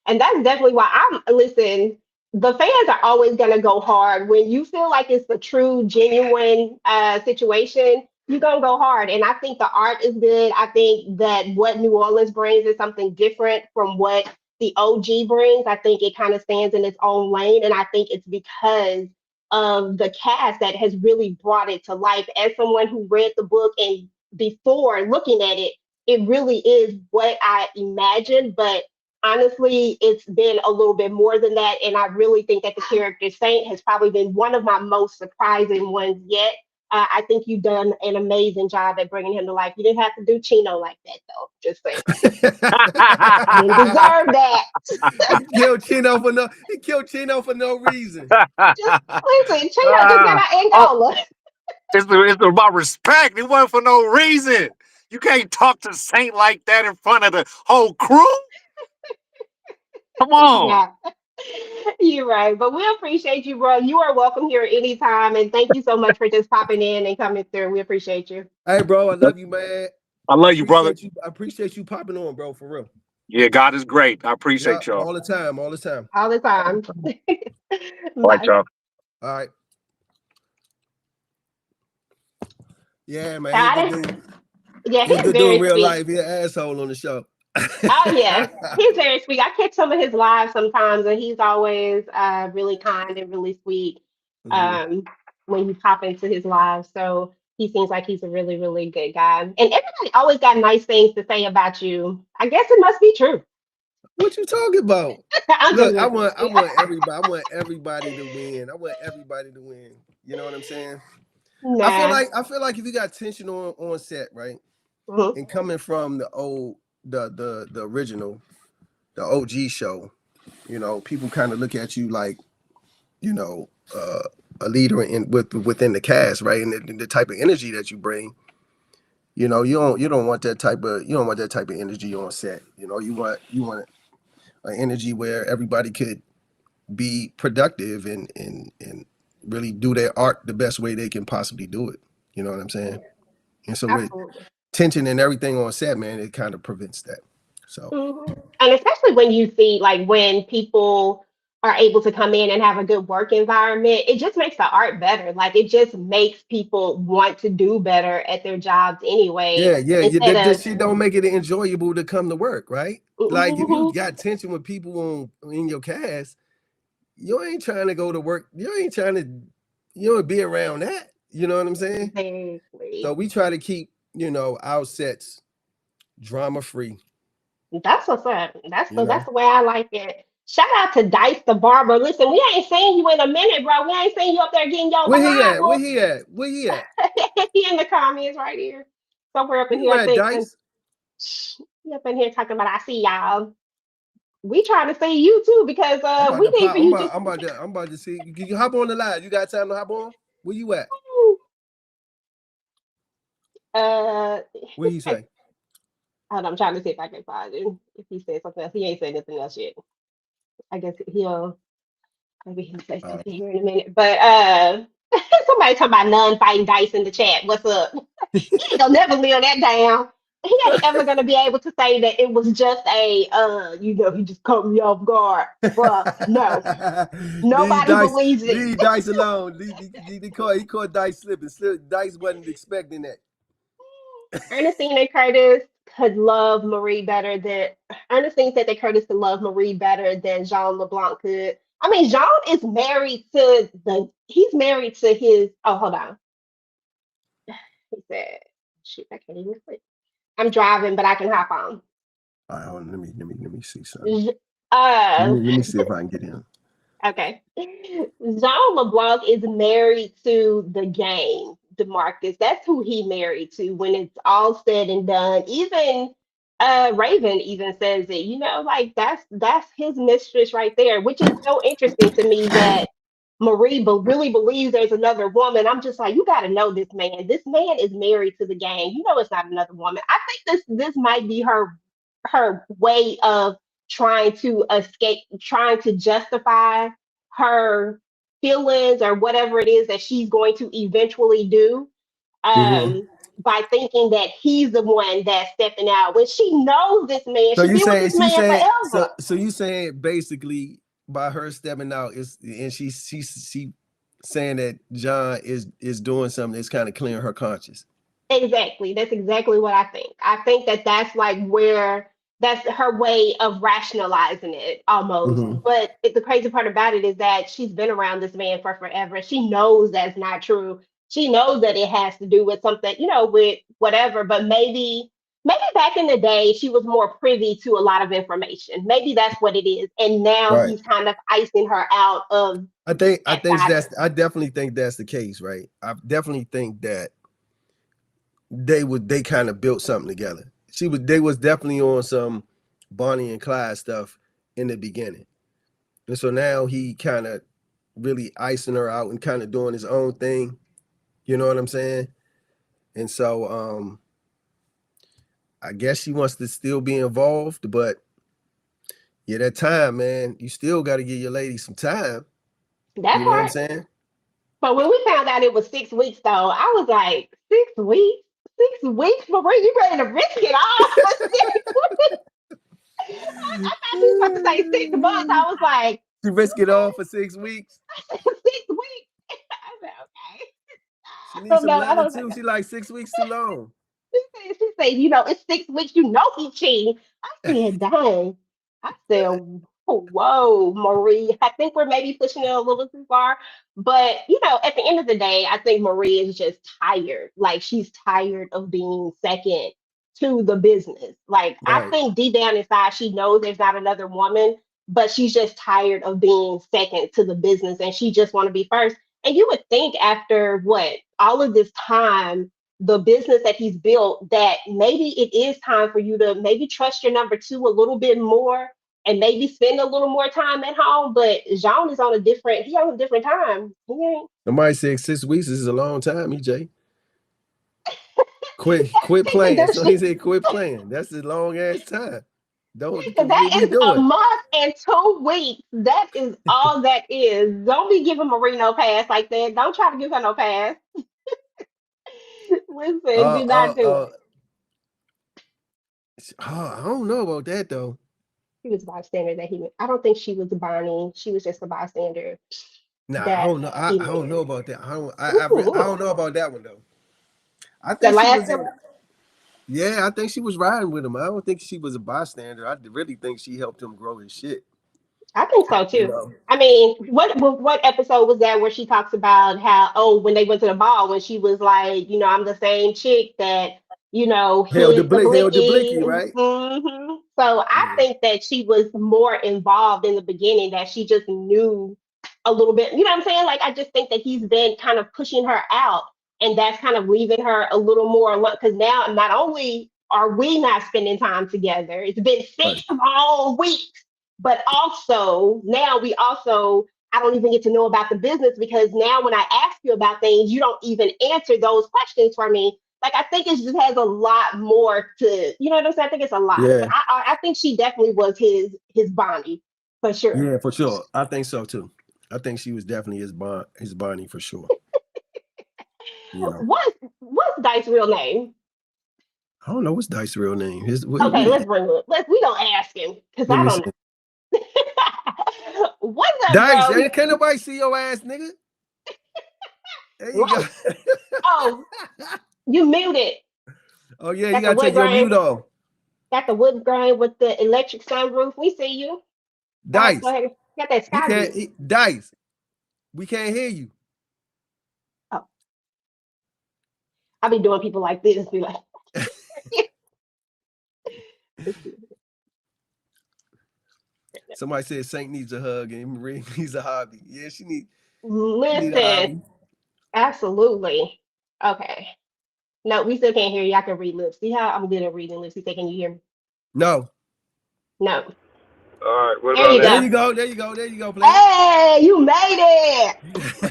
And that's definitely why listen, the fans are always gonna go hard. When you feel like it's a true, genuine situation, you're gonna go hard. And I think the art is good. I think that what New Orleans brings is something different from what the OG brings. I think it kind of stands in its own lane. And I think it's because of the cast that has really brought it to life. As someone who read the book and before looking at it, it really is what I imagined, but honestly, it's been a little bit more than that. And I really think that the character Saint has probably been one of my most surprising ones yet. I think you've done an amazing job at bringing him to life. You didn't have to do Chino like that, though. Just saying. Didn't deserve that. He killed Chino for no reason. Just listen, Chino just got out Oh, Angola. it's about respect. It wasn't for no reason. You can't talk to Saint like that in front of the whole crew. Come on. Yeah, you're right. But we appreciate you, bro. You are welcome here anytime. And thank you so much for just popping in and coming through. We appreciate you. Hey, bro, I love you, man. I love you, brother. I appreciate you popping on, bro, for real. Yeah, God is great. I Yeah, appreciate y'all. all the time, all the time. All the time. All right, Bye. y'all. All right. Yeah, man. He a Got good it? dude. Yeah, He a he's good dude in very real sweet. life. He an asshole on the show. Oh yeah, he's very sweet. I catch some of his lives sometimes, and he's always really kind and really sweet Mhm. um, when you pop into his live. So he seems like he's a really, really good guy. And everybody always got nice things to say about you. I guess it must be true. What you talking about? I'm just Look, I messing want everybody. I want everybody to win. I want everybody to win. You know what I'm saying? Nah. I feel like if you got tension on set, right, Mhm. and coming from the original, the OG show, people kind of look at you like, you know, a leader within the cast, right, and the type of energy that you bring. You don't want that type of energy on set. You want an energy where everybody could be productive and really do their art the best way they can possibly do it. You know what I'm saying? And so with Absolutely. tension and everything on set, man, it kind of prevents that. So And especially when you see like when people are able to come in and have a good work environment, it just makes the art better. Like it just makes people want to do better at their jobs anyway. yeah, Instead that of shit don't make it enjoyable to come to work, right? Like if you got tension with people in your cast, you ain't trying to go to work. You ain't trying to, be around that. You know what I'm saying? Exactly. So we try to keep, our sets drama free. That's what's up. That's You that's know, the way I like it. Shout out to Dice the barber. Listen, we ain't seen you in a minute, bro. We ain't seen you up there getting your where he at? Where behind. he at? Where he at? He in the comments right here. Somewhere up Where in you here, I at, think. And Dice? he up in here talking about I see y'all. We trying to see you too because I'm about we to need pop. for you to I'm about to see. You hop on the live. You got time to hop on? Where you at? uh What he say? hold on, I'm trying to see if I can find him. If he said something else. He ain't said nothing else yet. I guess he'll maybe he'll say something here in a minute. But somebody talking about none fighting Dice in the chat. What's up? He ain't gonna never live that down. He ain't ever gonna be able to say that it was just a he just caught me off guard. Bruh, no. Nobody believes it. leave Dice alone. He caught Dice slipping. Dice wasn't expecting that. Ernestine and Curtis could love Marie better than Ernestine said that Curtis could love Marie better than Jean LeBlanc could. I mean, Jean is married to he's married to his hold on. He said, shoot, I can't even click. I'm driving, but I can hop on. All right, hold on, let me see something. Uh Let me see if I can get in. okay. Jean LeBlanc is married to the game, DeMarcus. That's who he married to when it's all said and done. Even Raven even says it, like that's his mistress right there, which is so interesting to me that Marie really believes there's another woman. I'm just like, you got to know this man. This man is married to the game. You know, it's not another woman. I think this might be her way of trying to escape, trying to justify her feelings or whatever it is that she's going to eventually do. Mm-hmm. By thinking that he's the one that's stepping out when she knows this man. So She's you been with saying this man forever. so you saying basically by her stepping out is and she saying that John is doing something that's kind of clearing her conscience. Exactly. That's exactly what I think. I think that that's like where that's her way of rationalizing it almost. Mm-hmm. But the crazy part about it is that she's been around this man for forever. She knows that's not true. She knows that it has to do with something, with whatever. But maybe back in the day, she was more privy to a lot of information. Maybe that's what it is. And now Right. he's kind of icing her out of I that side of it. I definitely think that's the case, right? I definitely think that they kind of built something together. They was definitely on some Bonnie and Clyde stuff in the beginning. And so now he kind of really icing her out and kind of doing his own thing. You know what I'm saying? And so I guess she wants to still be involved, but yeah, that time, man, you still got to give your lady some time. That You know what I'm part. saying? But when we found out it was 6 weeks, though, I was like, 6 weeks? 6 weeks, Marie, you ready to risk it all for 6 weeks? I thought you were about to say 6 months. I was like, She risk it all for 6 weeks. 6 weeks. I said, okay. She I needs don't some know. I loving don't too. know. She like 6 weeks too long. She said, it's 6 weeks. He cheating. I said, dang. I said, whoa, Marie. I think we're maybe pushing it a little too far. But, at the end of the day, I think Marie is just tired. Like, she's tired of being second to the business. Like, I Right. think deep down inside, she knows there's not another woman, but she's just tired of being second to the business and she just want to be first. And you would think after all of this time, the business that he's built, that maybe it is time for you to maybe trust your number two a little bit more and maybe spend a little more time at home. But Jean is on a different time. He ain't Somebody said 6 weeks is a long time, EJ. Quit she can playing. do So he shit. said quit playing. That's a long ass time. Don't That what we is a doing? month and 2 weeks. That is all that is. Don't be giving Marie no pass like that. Don't try to give her no pass. Listen, Uh do uh not do uh it. I don't know about that though. She was a bystander that I don't think she was Bonnie. She was just a bystander Nah, I that don't know. he I don't know married. about that. I Ooh, don't know about that one though. I the think she last was time. yeah, I think she was riding with him. I don't think she was a bystander. I really think she helped him grow his shit. I think so You too. know, I mean, what episode was that where she talks about how, oh, when they went to the ball, when she was like, I'm the same chick that hid the held the blicky, blicky. right? So I Yeah, think that she was more involved in the beginning, that she just knew a little bit. You know what I'm saying? Like, I just think that he's been kind of pushing her out, and that's kind of leaving her a little more alone. Because now, not only are we not spending time together, it's been right. 6 long weeks, but also now I don't even get to know about the business, because now when I ask you about things, you don't even answer those questions for me. Like, I think it just has a lot more to, you know what I'm saying? I think it's a lot, but Yeah, I think she definitely was his Bonnie for sure. yeah, for sure. I think so too. I think she was definitely his Bonnie for sure. You know, What's Dice's real name? I don't know what's Dice's real name. Okay, let's bring it. We gonna ask him because Let I me don't see. know. What's up, Dice, bro? can't nobody see your ass, nigga. There you go. Whoa. Oh, you muted. Oh yeah, you Got the gotta wood take your mute grain. off. Got the wood grain with the electric sunroof. We see you. Guys, go Dice, ahead. Got that he sky can't. view. Dice, we can't hear you. Oh, I be doing people like this. Be like, Somebody said Saint needs a hug and Marie needs a hobby. Yeah, she need a listen, hobby. absolutely. Okay. No, we still can't hear you. I can read lips. See how I'm good at reading lips? He said, can you hear me? No. No. All right, what There about you There now? go. you go. There you go. There you go, player. Hey, you made it.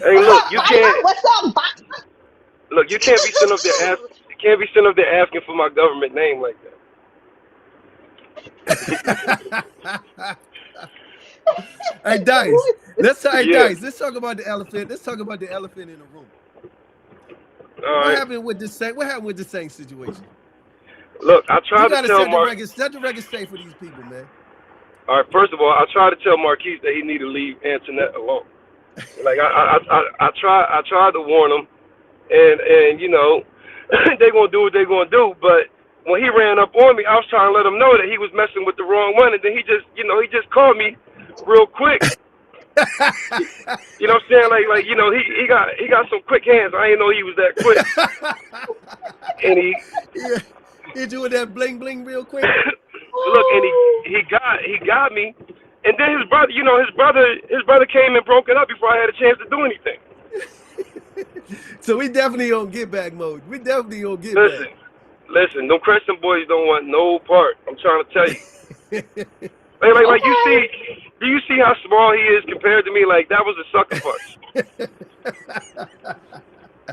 Hey, What's look, up, you Viper? can't What's up, look. You can't be sitting up there Viper? asking for my government name like that. Hey Dice, Yeah. Let's talk about the elephant. Let's talk about the elephant in the room. All What right. happened with the Saint? What happened with the Saint situation? Look, I You tried to gotta tell set the record straight for these people, man. All right. First of all, I tried to tell Marquis that he need to leave Antoinette alone. Like I tried to warn him, and they gonna do what they gonna do. But when he ran up on me, I was trying to let him know that he was messing with the wrong one, and then he just called me real quick. You know what I'm saying? Like he got some quick hands. I didn't know he was that quick. And Yeah, he doing that bling bling real quick. look, and he got me. And then his brother came and broke it up before I had a chance to do anything. So we definitely on get back mode. We definitely on get Listen, them Crescent boys don't want no part. I'm trying to tell you. back. Like you see, do you see how small he is compared to me? Like that was a sucker punch.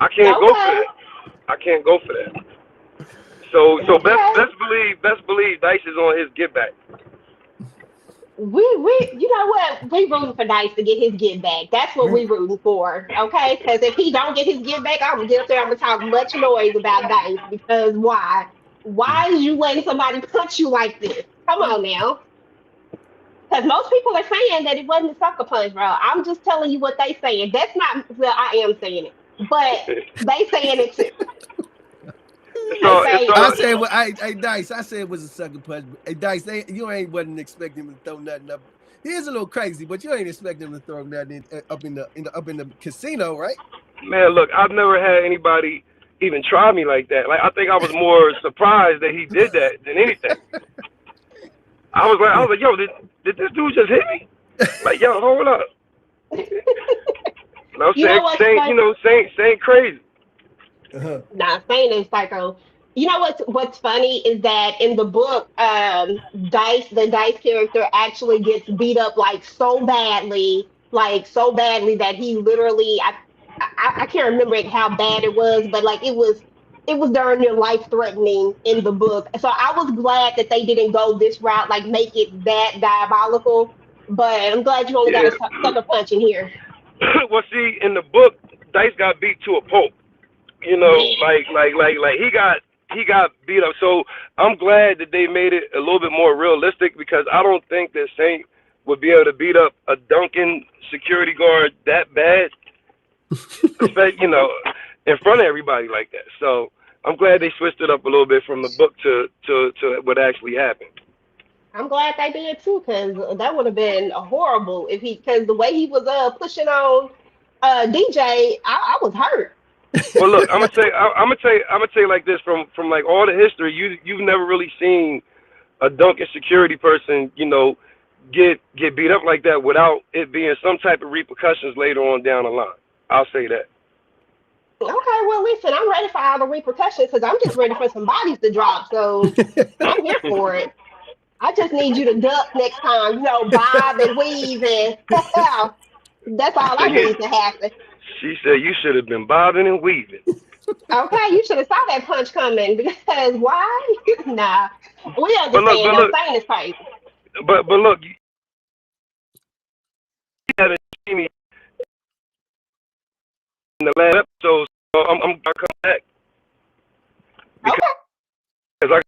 I can't go for that. I can't go for that. So best believe Dice is on his get back. We you know what? We rooting for Dice to get his get back. That's what we rooting for. Okay? Because if he don't get his get back, I'm gonna get up there, I'm gonna talk much noise about Dice. Because why? Why is you letting somebody punch you like this? Come on now. Because most people are saying that it wasn't a sucker punch, bro. I'm just telling you what they saying. That's not, well, I am saying it, but they saying it too. I said, well, hey Dice, I said it was a sucker punch. Hey Dice, you wasn't expecting him to throw nothing up. He is a little crazy, but you ain't expecting him to throw nothing up in the casino, right? Man, look, I've never had anybody even try me like that. Like I think I was more surprised that he did that than anything. I was like, yo, did this dude just hit me? Like, yo, hold up. No, Saint crazy. Nah, Saint is psycho. You know what's funny is that in the book, the Dice character actually gets beat up like so badly that he literally, I can't remember how bad it was, but like it was darn near life threatening in the book. So I was glad that they didn't go this route, like make it that diabolical. But I'm glad you only got Yeah. a sucker punch in here. Well, see, in the book, Dice got beat to a pulp. You know, Yeah. like he got beat up. So I'm glad that they made it a little bit more realistic because I don't think that Saint would be able to beat up a Duncan security guard that bad, in front of everybody like that. So I'm glad they switched it up a little bit from the book to what actually happened. I'm glad they did too, because that would have been horrible if because the way he was pushing on DJ, I was hurt. Well, look, I'm gonna tell you like this from like all the history, you've never really seen a Duncan security person, get beat up like that without it being some type of repercussions later on down the line. I'll say that. Okay, well, listen, I'm ready for all the repercussions because I'm just ready for some bodies to drop. So I'm here for it. I just need you to duck next time, bob and weave and that's all I need to happen. She said you should have been bobbing and weaving. Okay, you should have saw that punch coming because why? Nah, we understand. But saying is crazy. But look, you haven't seen me in the last episode, so I'm gonna come back because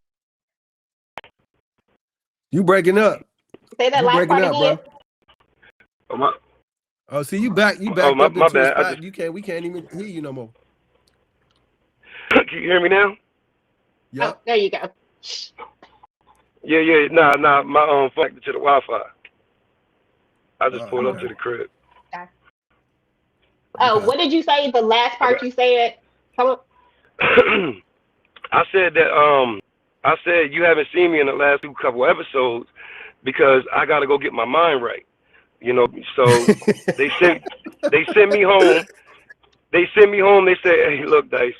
You breaking up? Say that last part again. Oh, see, you back my up into bad. a spot. We can't even hear you no more. Can you hear me now? Yeah. Oh, there you go. Yeah. Nah. My phone connected to the Wi-Fi. I just pulled up to the crib. Okay. Oh, what did you say? The last part you said? Come on. I said you haven't seen me in the last couple episodes because I got to go get my mind right. So they sent me home. They sent me home. They said, "Hey, look, Dice,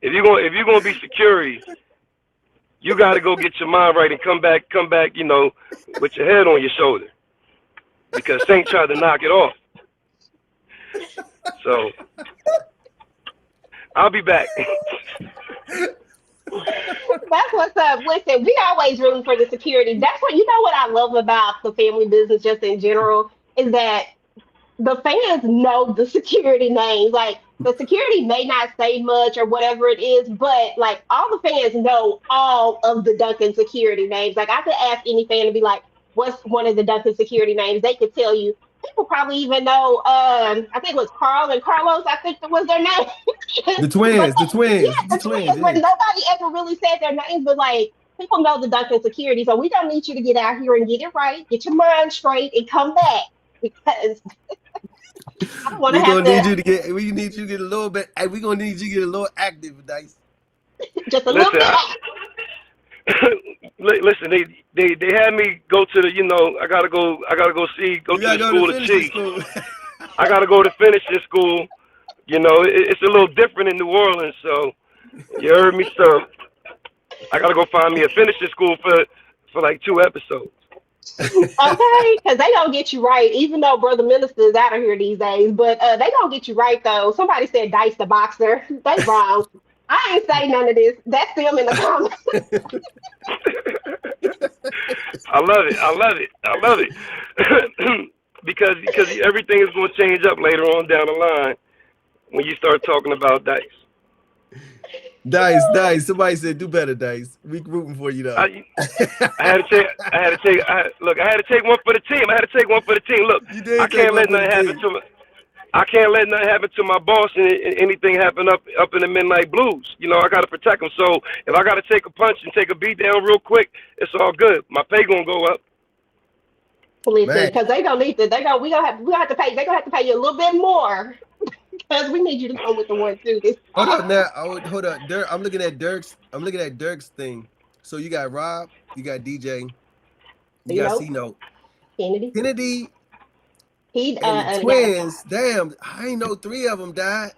if you're gonna be security, you got to go get your mind right and come back, with your head on your shoulder, because Saint tried to knock it off." So I'll be back. That's what's up. Listen, we always rooting for the security. That's what what I love about the family business, just in general, is that the fans know the security names. Like the security may not say much or whatever it is, but like all the fans know all of the Duncan security names. Like I could ask any fan to be like, "What's one of the Duncan security names?" They could tell you. People probably even know. I think it was Carl and Carlos. I think that was their name. The twins. Yeah, the twins. But nobody ever really said their names. But like people know the Duncan security, so we don't need you to get out here and get it right, get your mind straight, and come back because I want to have to. We need you to get a little bit. We're gonna need you to get a little active, Dice. Just a little bit. Listen, they had me go to the, I gotta go to the school of chiefs. I gotta go to finishing school. It's a little different in New Orleans, so you heard me, sir. I gotta go find me a finishing school for like 2 episodes. Okay, because they gonna get you right, even though Brother Minister is out of here these days. But they gonna get you right though. Somebody said Dice the boxer. They wrong. I ain't say none of this. That's them in the comments. I love it. because everything is going to change up later on down the line when you start talking about Dice. Dice. Somebody said do better, Dice. We rooting for you though. I had to take one for the team. Look, I can't let nothing happen to me. I can't let nothing happen to my boss and anything happen up in the Midnight Blues. I got to protect him. So if I got to take a punch and take a beat down real quick, it's all good. My pay gonna go up. Listen, because they gonna need to. We gonna have to pay. They gonna have to pay you a little bit more because we need you to go with the 1-2. Hold up now. Hold up. I'm looking at Dirk's thing. So you got Rob, you got DJ, you got C-Note, Kennedy. And the twins, damn, I ain't know 3 of them died.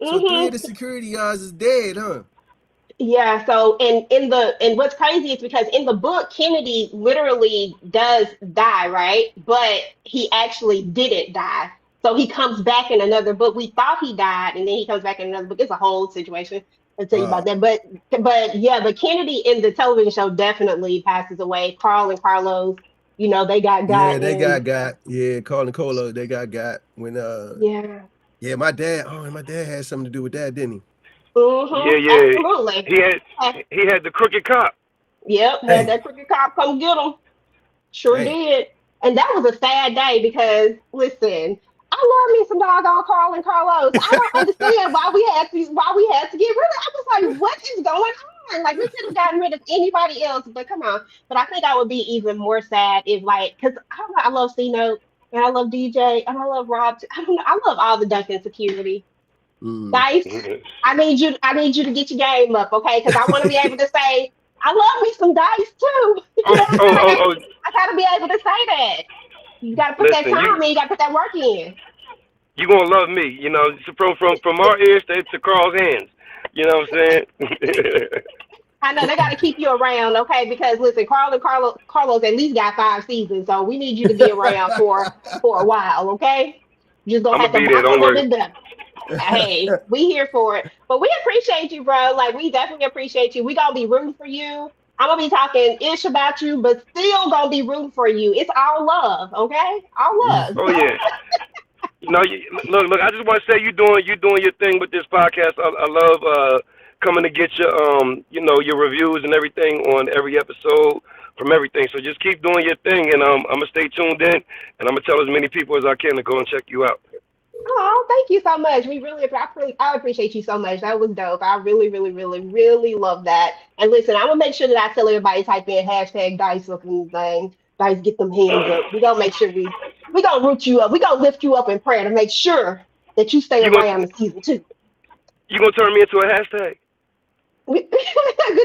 So 3 of the security guards is dead, huh? Yeah, so and what's crazy is because in the book, Kennedy literally does die, right? But he actually didn't die. So he comes back in another book. We thought he died, and then he comes back in another book. It's a whole situation. I'll tell you about that. But yeah, the Kennedy in the television show definitely passes away. Carl and Carlos. They got. Yeah, they got. Yeah, Carl and Colo, they got when Yeah, my dad had something to do with that, didn't he? Mm-hmm. Yeah. Absolutely. He had the crooked cop. Yep, had that crooked cop come get him. Sure did. And that was a sad day because listen, I love me some doggone Carl and Carlos. I don't understand why we had to get rid of. I was like, what is going on? Like we could have gotten rid of anybody else, but come on. But I think I would be even more sad if like, because I love C Note and I love DJ and I love Rob. I don't know. I love all the Duncan security. Dice, I need you to get your game up, okay? Because I want to be able to say I love me some Dice too. You know what I'm saying? I gotta be able to say that. You gotta put that Listen, time in. You gotta put that work in. you gonna love me, you know, from our ears to Carl's hands. You know what I'm saying? I know they gotta keep you around, okay? Because listen, Carlos at least got 5 seasons, so we need you to be around for a while, okay? You're just gonna I'm have gonna to be there. block a Don't little worry. bit better. Hey, we here for it. But we appreciate you, bro. Like we definitely appreciate you. We gonna be rooting for you. I'm gonna be talking ish about you, but still gonna be rooting for you. It's all love, okay? All love. Oh yeah. No, look. I just want to say you doing your thing with this podcast. I love coming to get your your reviews and everything on every episode from everything. So just keep doing your thing, and I'm gonna stay tuned in, and I'm gonna tell as many people as I can to go and check you out. Oh, thank you so much. I appreciate you so much. That was dope. I really, really, really, really love that. And listen, I'm gonna make sure that I tell everybody to type in hashtag Dice looking thing. Dice, get them hands up. We gonna make sure we gonna root you up. We gonna lift you up in prayer to make sure that you stay You around gonna in season 2. you gonna turn me into a hashtag? Good,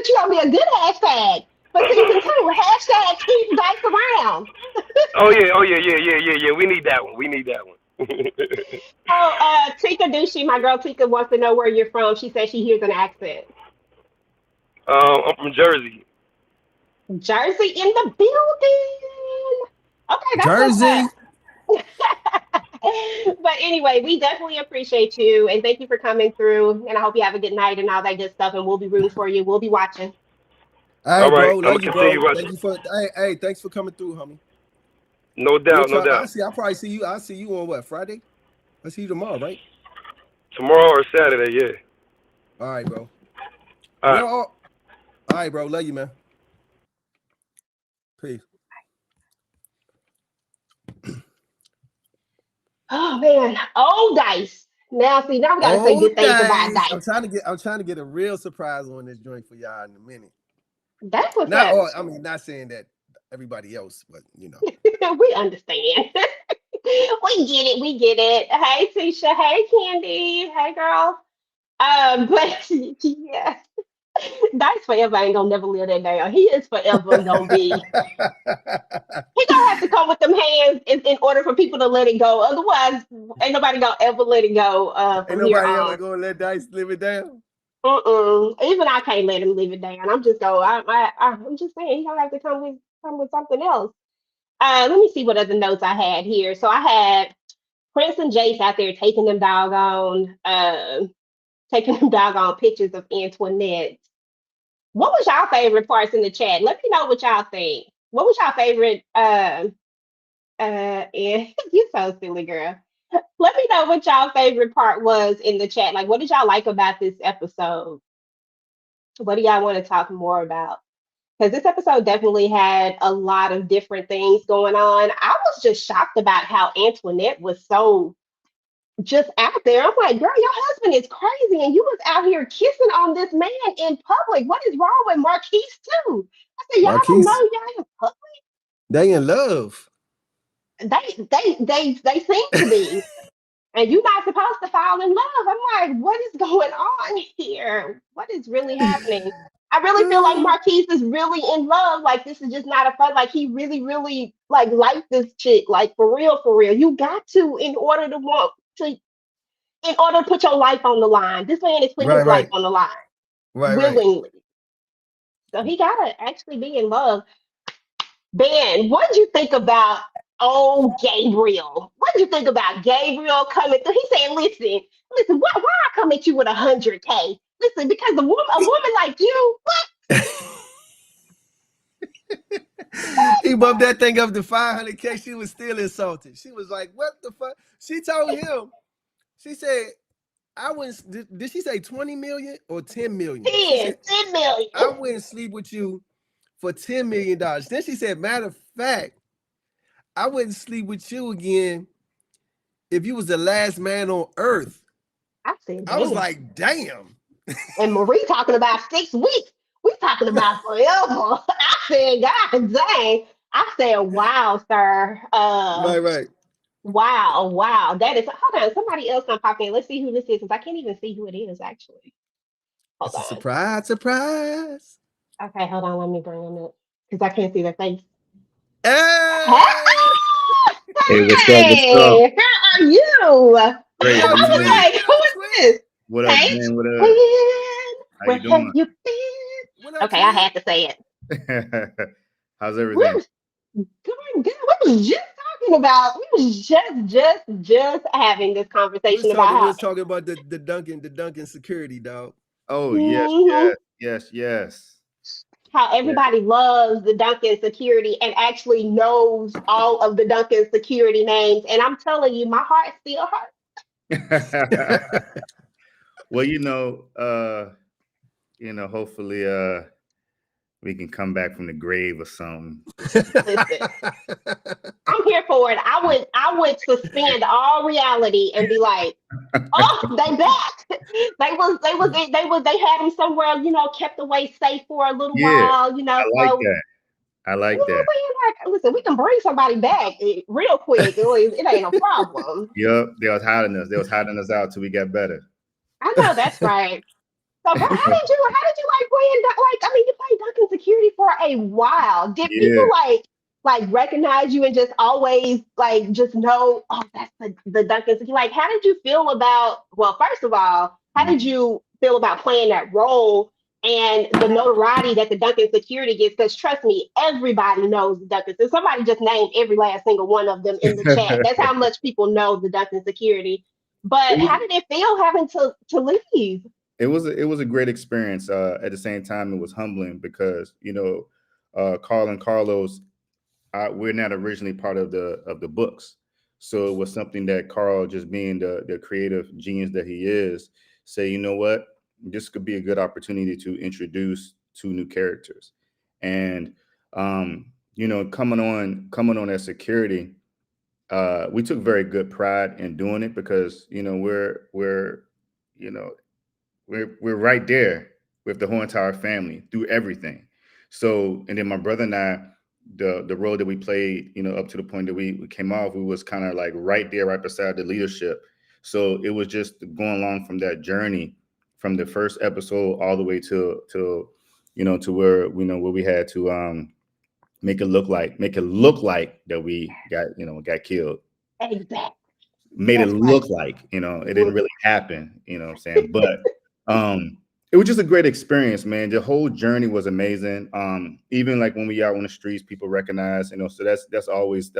you gonna be a good hashtag for season 2. Hashtag keep Dice around. Oh yeah. We need that one. We need that one. Oh, Tika Dushi, my girl Tika wants to know where you're from. She says she hears an accent. I'm from Jersey. Jersey in the building. Okay, that's Jersey. what's up. But anyway, we definitely appreciate you and thank you for coming through. And I hope you have a good night and all that good stuff. And we'll be rooting for you. We'll be watching. All All right, right, bro. I'm Love gonna you, continue bro. watching. Thank you for hey, thanks for coming through, homie. No doubt, no doubt. I'll probably see you. I'll see you on what, Friday? I'll see you tomorrow, right? Tomorrow or Saturday, yeah. All right, bro. All right. Yo, all right, bro. Love you, man. Peace. Oh man. Oh Dice. Now we gotta say good things about Dice. I'm trying to get a real surprise on this joint for y'all in a minute. That's what's up. Not saying that everybody else, but you know. We understand. We get it. Hey Tisha. Hey Candy. Hey girl. But yeah. Dice forever ain't gonna never live that down. He is forever gonna be. He gonna have to come with them hands in order for people to let it go. Otherwise, ain't nobody gonna ever let it go. From here Nobody on. ever gonna let Dice live it down. Even I can't let him leave it down. I'm just I'm just saying he gonna have to come with something else. Let me see what other notes I had here. So I had Prince and Jace out there taking them doggone pictures of Antoinette. What was y'all favorite parts in the chat? Let me know what y'all think. What was y'all favorite? And you so silly, girl. Let me know what y'all favorite part was in the chat. Like, what did y'all like about this episode? What do y'all want to talk more about? Because this episode definitely had a lot of different things going on. I was just shocked about how Antoinette was so just out there. I'm like, girl, your husband is crazy, and you was out here kissing on this man in public. What is wrong with Marquis too? I said, y'all don't know y'all in public. They in love. They seem to be, and you're not supposed to fall in love. I'm like, what is going on here? What is really happening? I really feel like Marquis is really in love. Like this is just not a fun. Like he really, really like this chick. Like for real, for real. You got to in order to put your life on the line. This man is putting his life on the line willingly. So he gotta actually be in love. Ben, what did you think about Gabriel? What did you think about Gabriel coming through? He said, listen, why I come at you with 100K? Listen, because a woman like you, what? He bumped that thing up to 500K. She was still insulted. She was like, what the fuck? She told him, she said, I wouldn't, did she say 20 million or 10 million? 10 million. I wouldn't sleep with you for $10 million. Then she said, matter of fact, I wouldn't sleep with you again if you was the last man on earth. I said, I was like, damn. And Marie talking about 6 weeks. We talking about forever. I said, God dang. I said, wow, sir. Right. Wow. That is, hold on. Somebody else gonna pop in. Let's see who this is, because I can't even see who it is actually. Hold It's a on. surprise. Okay, hold on. Let me bring them up because I can't see their face. Hey! Hey, what's up? What's up? Hey, how are you? What Great. I How up, you was doing? twin? like, What who up, is twin? this? What up, Hey, man? What up? twin, How where you have doing? you been? What up, Okay, I twin? had to say it. How's We everything? was good. We was just talking about. We was just having this conversation about We how. was talking about the Duncan security, dog. Oh, yes, Mhm. yes. How Yeah. everybody loves the Duncan security and actually knows all of the Duncan security names. And I'm telling you, my heart still Well, hopefully we can come back from the grave or something. hurts. Listen, I'm here for it. I would suspend all reality and be like, oh, they back. They had him somewhere, kept away safe for a little Yeah, while, I like so that. I you like know that. what I'm saying? Like, listen, we can bring somebody back real quick. It ain't a problem. Yep, they was hiding us. They was hiding us out till we got better. I know that's right. So, bro, how did you like playing? Like, I mean, you played Duncan security for a while. Did people Yeah. like recognize you and just always like just know? Oh, that's the Duncan security. Like, how did you feel about? Well, first of all, how did you feel about playing that role and the notoriety that the Duncan security gets? Because trust me, everybody knows the Duncan. So somebody just named every last single one of them in the chat. That's how much people know the Duncan security. It But was how did it feel having to leave? it was a great experience. At the same time, it was humbling because Carl and Carlos, we're not originally part of the books, so it was something that Carl, just being the creative genius that he is, say, you know what, this could be a good opportunity to introduce two new characters, and coming on as security. We took very good pride in doing it because you know we're right there with the whole entire family through everything. So, and then my brother and I, the role that we played, up to the point that we came off, we was kind of like right there, right beside the leadership. So it was just going along from that journey, from the first episode all the way to where where we had to make it look like that we got killed. Exactly. Made it That's right. look like it didn't really happen. You know what I'm saying? But it was just a great experience, man. The whole journey was amazing. Even like when we out on the streets, people recognize, so that's always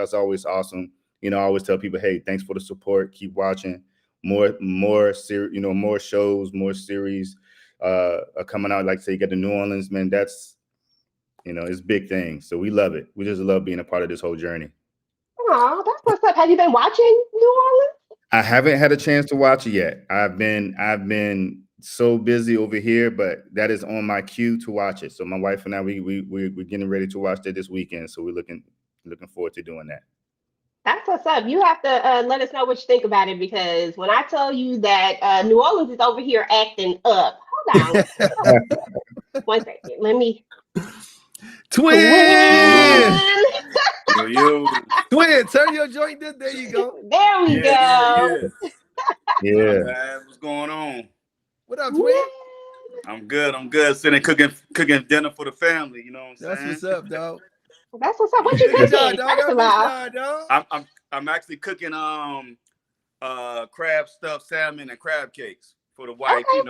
awesome. I always tell people, hey, thanks for the support, keep watching. More more shows, more series are coming out. Like say you got the New Orleans, man, that's it's big things. So we love it. We just love being a part of this whole journey. Oh, that's what's up. Have you been watching New Orleans? I haven't had a chance to watch it yet. I've been so busy over here, but that is on my queue to watch it. So my wife and I, we're getting ready to watch that this weekend. So we're looking forward to doing that. That's what's up. You have to let us know what you think about it because when I tell you that New Orleans is over here acting up, hold on. One second. Let me. Twin! Yo. Twin, turn your joint. There you go. There we go. Yeah. What's going on? What up, twin? I'm good. Sitting cooking dinner for the family. You know what I'm saying? That's what's up, dog. That's what's up. What you Good job, cooking? dog. First of That's all, what's up, dog. I'm actually cooking crab stuffed salmon and crab cakes for the wife. okay,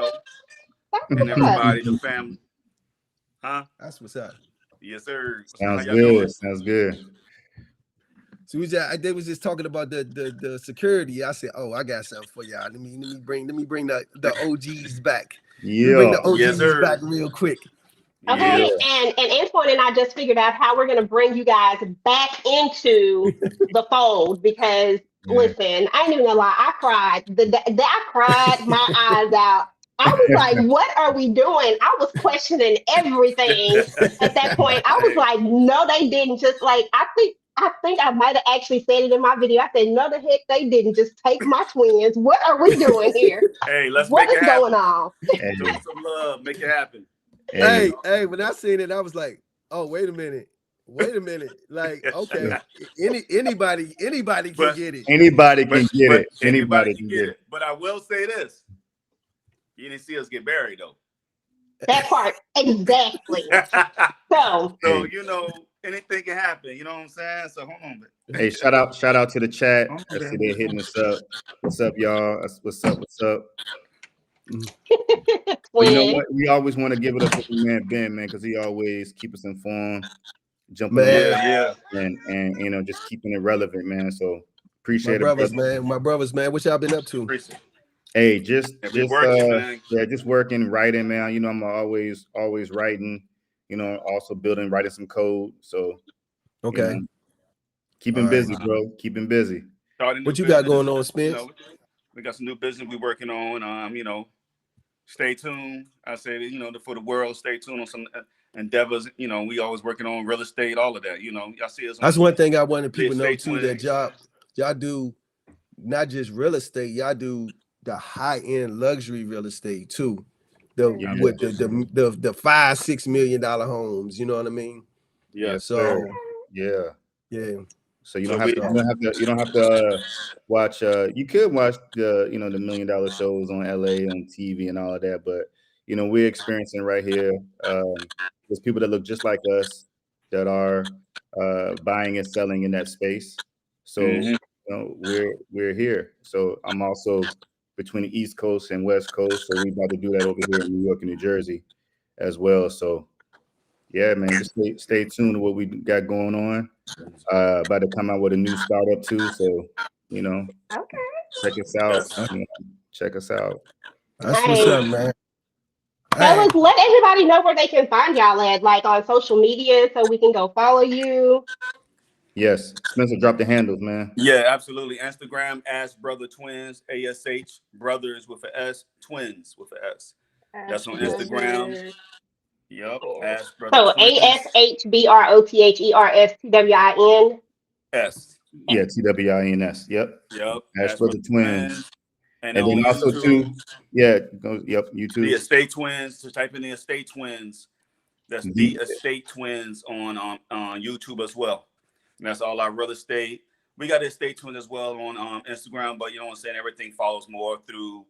that's And what's up. everybody, the family. Huh? That's what's up. Yes, sir. Sounds How y'all doing? good. Sounds good. So they was just talking about the security. I said, oh, I got something for y'all. Let me bring the OGs back. Yeah. Bring the OGs Yes, sir. back real quick. Okay, Yeah. and Antoine and I just figured out how we're gonna bring you guys back into the fold because listen, I ain't even gonna lie, I cried. I cried my eyes out. I was like, what are we doing? I was questioning everything at that point. I was like, no, they didn't. Just like I think I might have actually said it in my video. I said, no, the heck they didn't. Just take my twins. What are we doing here? Hey, let's What make is it going happen. on? Show some love. Make it happen. Hey, when I seen it, I was like, oh, wait a minute. Like, okay, anybody can get it. Anybody can get it. Anybody can get it. But I will say this: you didn't see us get buried though. That part exactly. So you know, anything can happen. You know what I'm saying? So hold on. Hey, shout out to the chat. I see they're hitting us up. What's up, y'all? What's up? Well, you know what? We always want to give it up to the man Ben, man, because he always keep us informed, jumping and you know, just keeping it relevant, man. So appreciate my brothers, man. What y'all been up to? Hey, just working, writing, man. You know, I'm always writing. You know, also writing some code. So okay, you know, keeping busy, bro. Keeping busy. What you got going on, Spence? You know, we got some new business we working on. You know, stay tuned. I say, you know, for the world, stay tuned on some endeavors. You know, we always working on real estate, all of that. You know, y'all see us. That's one thing I wanted people to know too. That y'all do not just real estate. Y'all do the high-end luxury real estate too. The $5-6 million homes. You know what I mean? Yeah. So yeah. So you don't have to watch. You could watch the $1 million shows on LA on TV and all of that, but you know we're experiencing right here. There's people that look just like us that are buying and selling in that space. So you know we're here. So I'm also between the East Coast and West Coast, so we're about to do that over here in New York and New Jersey as well. So yeah, man, just stay tuned to what we got going on. About to come out with a new startup too, so you know, check us out. Check us out. That's what's up, man. Fellas, let everybody know where they can find y'all at, like on social media, so we can go follow you. Yes, Spencer, drop the handles, man. Yeah, absolutely. Instagram, Ash Brother Twins, ASH Brothers with an S, Twins with an S. That's on Instagram. Yep. Ash Brother So ASHBROTHERSTWIN. S. Yeah, TWINS. Yep. Ash Brother Twins. And then also YouTube, too, YouTube. The Estate Twins. To type in the Estate Twins. That's the Estate Twins on YouTube as well. And that's all our real estate. We got the Estate Twins as well on Instagram, but you know what I'm saying? Everything follows more through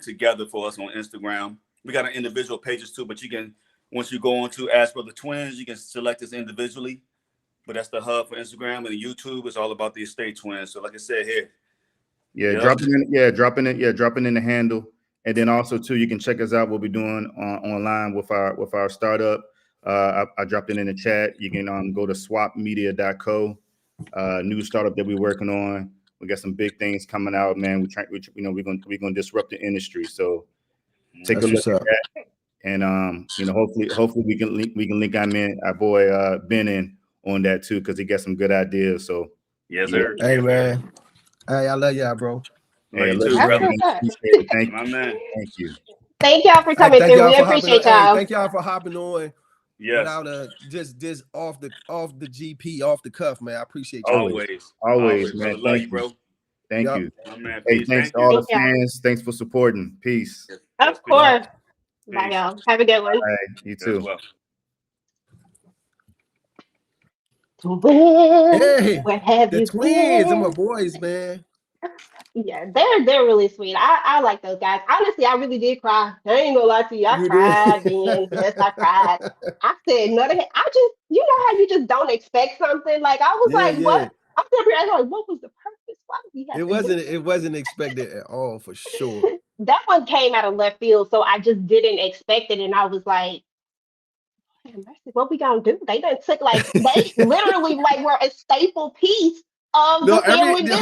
together for us on Instagram. We got our individual pages too, but you can, once you go on to Ask Brother Twins, you can select us individually. But that's the hub for Instagram, and YouTube is all about the Estate Twins. So like I said here. Dropping in the handle. And then also too, you can check us out. We'll be doing online with our startup. I dropped it in the chat. You can go to swapmedia.co. New startup that we're working on. We got some big things coming out, man. We're gonna disrupt the industry. So take a look at that. And hopefully we can link our boy Ben in on that too, because he got some good ideas. So yes, sir. Hey man. Hey, I love y'all, bro. Hey, love you, brother. Thank you, my man. Thank you. Thank y'all for coming through. We appreciate y'all. Thank y'all for hopping on. Yes. Without just off the GP, off the cuff, man. I appreciate you. Always, man. Love you, bro. Thank you. My man, hey, thanks to all the fans. Thanks for supporting. Peace. Of course. Bye, y'all. Have a good one. All right, you too. Hey, where have the you twins, been? I'm my boys, man. Yeah, they're really sweet. I like those guys. Honestly, I really did cry. I ain't gonna lie to you. I cried then. Yes, I cried. I said nothing. I just, you know how you just don't expect something. Like I was what? I'm sitting here, I was like, what was the purpose? Why did we have it wasn't expected at all, for sure. That one came out of left field, so I just didn't expect it, and I was like, what we gonna do? They done took they literally were a staple piece of the family business.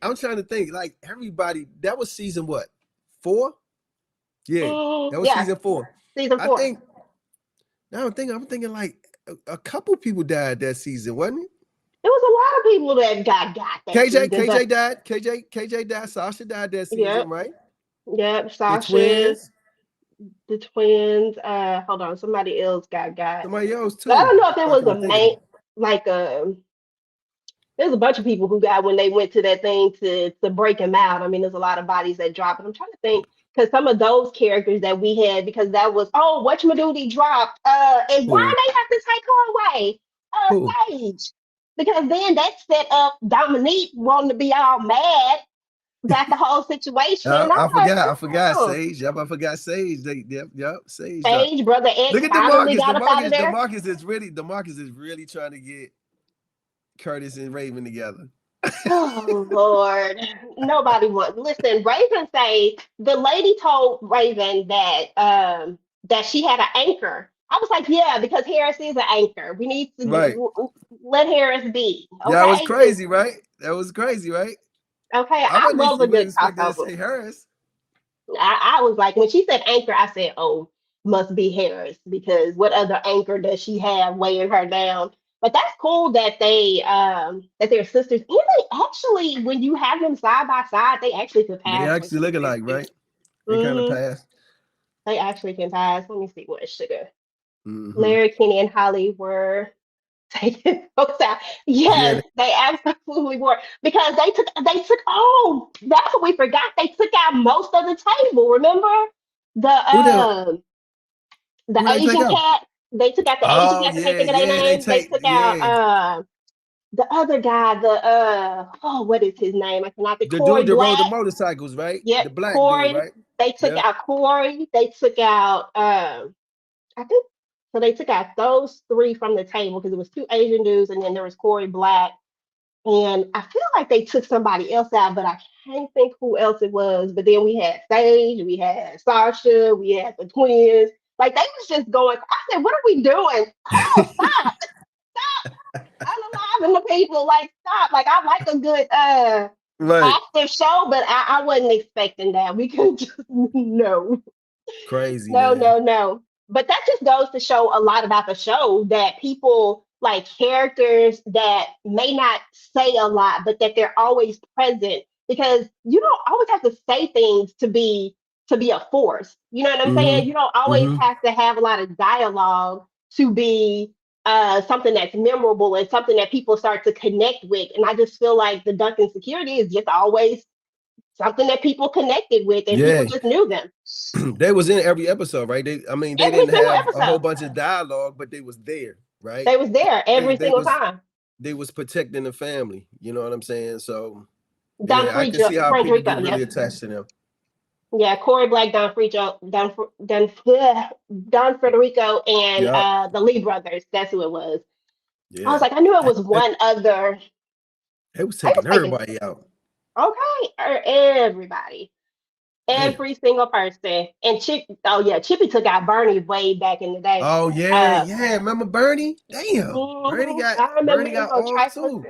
I'm trying to think. Like everybody, that was season what? 4? Yeah, that was season 4. Season 4. I'm thinking like a couple people died that season, wasn't it? There was a lot of people that got that KJ died. KJ died. Sasha died that season, right? Yep, Sasha. The twins. Hold on, somebody else got. Somebody else too. But I don't know if it was a main, there's a bunch of people who got when they went to that thing to break him out. I mean, there's a lot of bodies that dropped. But I'm trying to think because some of those characters that we had, because that was whatchamadoodie dropped. And why Who? they have to take her away? Who? Sage. Because then that set up Dominique wanting to be all mad about the whole situation. And I'm like, I forgot oh, Sage. Yep, I forgot Sage. Yep, Sage. Sage, Brother X Look at finally DeMarcus. got up out of there. DeMarcus is really trying to get Curtis and Raven together. Oh Lord, nobody wants. Listen, Raven say the lady told Raven that she had an anchor. I was like, yeah, because Harris is an anchor. We need to Right. let Harris be. Okay? That was crazy, right? Okay, I love a good crossover. Say Harris. I was like, when she said anchor, I said, oh, must be Harris, because what other anchor does she have weighing her down? But that's cool that they're sisters. And they actually, when you have them side by side, they actually could pass. They actually look alike, right? They kind of pass. They actually can pass. Let me see what sugar. Mm-hmm. Larry, Kenny, and Holly were taking folks out. Yes, they absolutely were, because they took. Oh, that's what we forgot. They took out most of the table. Remember the Asian cat. They took out the Asian cat. They think of their name. They took out the other guy. What is his name? I cannot think. The Corey dude that rode Black. the motorcycles, right? Yep, The black Corey. dude, right? They took out Corey. They took out I think so. They took out those three from the table because it was two Asian dudes, and then there was Corey Black. And I feel like they took somebody else out, but I can't think who else it was. But then we had Sage, we had Sasha, we had the twins. Like, they was just going. I said, "What are we doing? Oh, stop, stop! Unaliving the people. Like, stop! Like, I like a good active show, but I wasn't expecting that. We could just no." Crazy. No. But that just goes to show a lot about the show, that people like characters that may not say a lot, but that they're always present, because you don't always have to say things to be a force. You know what I'm saying? You don't always have to have a lot of dialogue to be something that's memorable and something that people start to connect with. And I just feel like the Duncan security is just always something that people connected with, and people just knew them. They was in every episode, right? They didn't have a whole bunch of dialogue, but they was there, right? They was there every single time. They was protecting the family. You know what I'm saying? So I can see how people get really attached to them. Yeah, Corey Black, Don Federico, and the Lee brothers. That's who it was. Yeah. I was like, I knew it was one other. They was taking everybody out. Okay, everybody. Every single person. And Chippy took out Bernie way back in the day. Oh yeah, remember Bernie? Damn. Bernie got off too.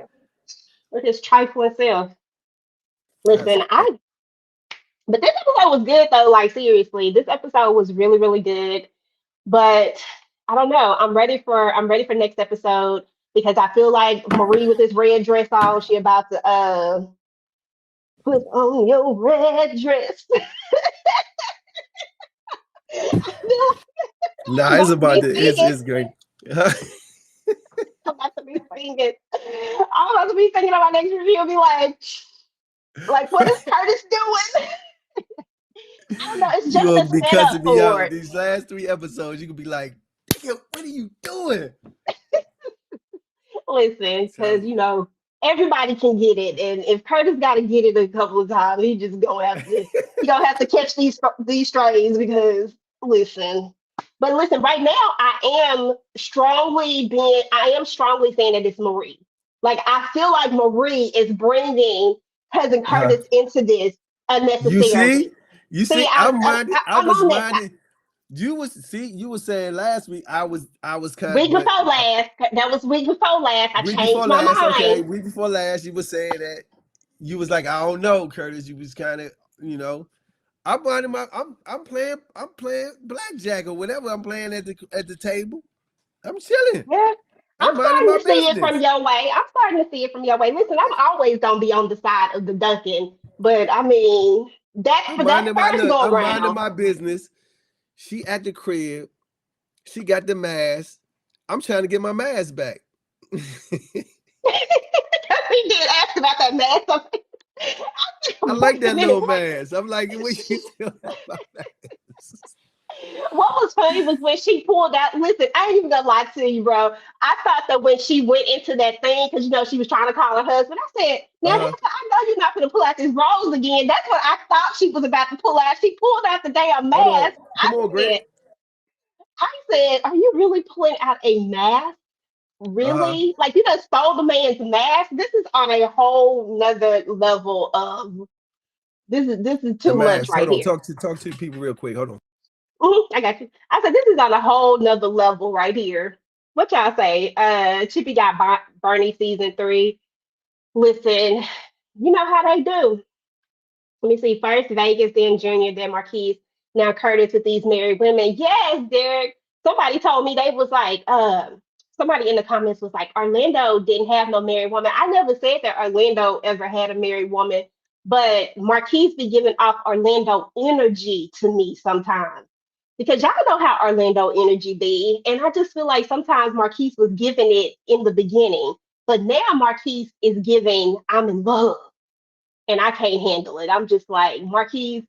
With his trifling self. Listen, but this episode was good though, like seriously. This episode was really, really good. But I don't know. I'm ready for next episode, because I feel like Marie with this red dress on, she about to put on your red dress. Nah, it's about to. It's great. I'm about to be singing. I'm about to be singing on my next review and be like, what is Curtis doing? I don't know. It's just a setup for it. These last 3 episodes, you could be like, "What are you doing?" Listen, because everybody can get it, and if Curtis got to get it a couple of times, he just gonna have to catch these strays, because listen. But listen, right now I am strongly saying that it's Marie. Like, I feel like Marie is bringing Cuzzin Curtis into this unnecessarily. You see, I was minded. You were saying last week I was kind of week before last. That was week before last. I changed my mind. Okay, week before last, you were saying that you was like, I don't know, Curtis. You was kind of, I'm playing blackjack or whatever I'm playing at the table. I'm chilling. Yeah. I'm starting to see it from your way. Listen, I'm always gonna be on the side of the Duncan, but I mean that first go around. I'm minding my business. She at the crib. She got the mask. I'm trying to get my mask back. He did ask about that mask. I like that Minute, little mask. I'm like, what you feel about that? what was funny was when she pulled out. Listen, I ain't even gonna lie to you, bro. I thought that when she went into that thing, because she was trying to call her husband. I said, "Now Uh-huh. that's I know you're not gonna pull out this rose again." That's what I thought she was about to pull out. She pulled out the damn Hold on. mask. Come on, Greg. I said, "Are you really pulling out a mask? Uh-huh. Really? Like you just stole the man's mask? This is on a whole nother level of this is The too much mask. right Hold on. here." Talk to people real quick. Hold on. I got you. I said this is on a whole nother level right here. What y'all say? Chippy got Bernie season 3. Listen, you know how they do. Let me see. First Vegas, then Junior, then Marquis. Now Curtis with these married women. Yes, Derek. Somebody told me they was like, somebody in the comments was like, Orlando didn't have no married woman. I never said that Orlando ever had a married woman, but Marquis be giving off Orlando energy to me sometimes. Because y'all know how Orlando energy be. And I just feel like sometimes Marquis was giving it in the beginning. But now Marquis is giving, I'm in love and I can't handle it. I'm just like, Marquise,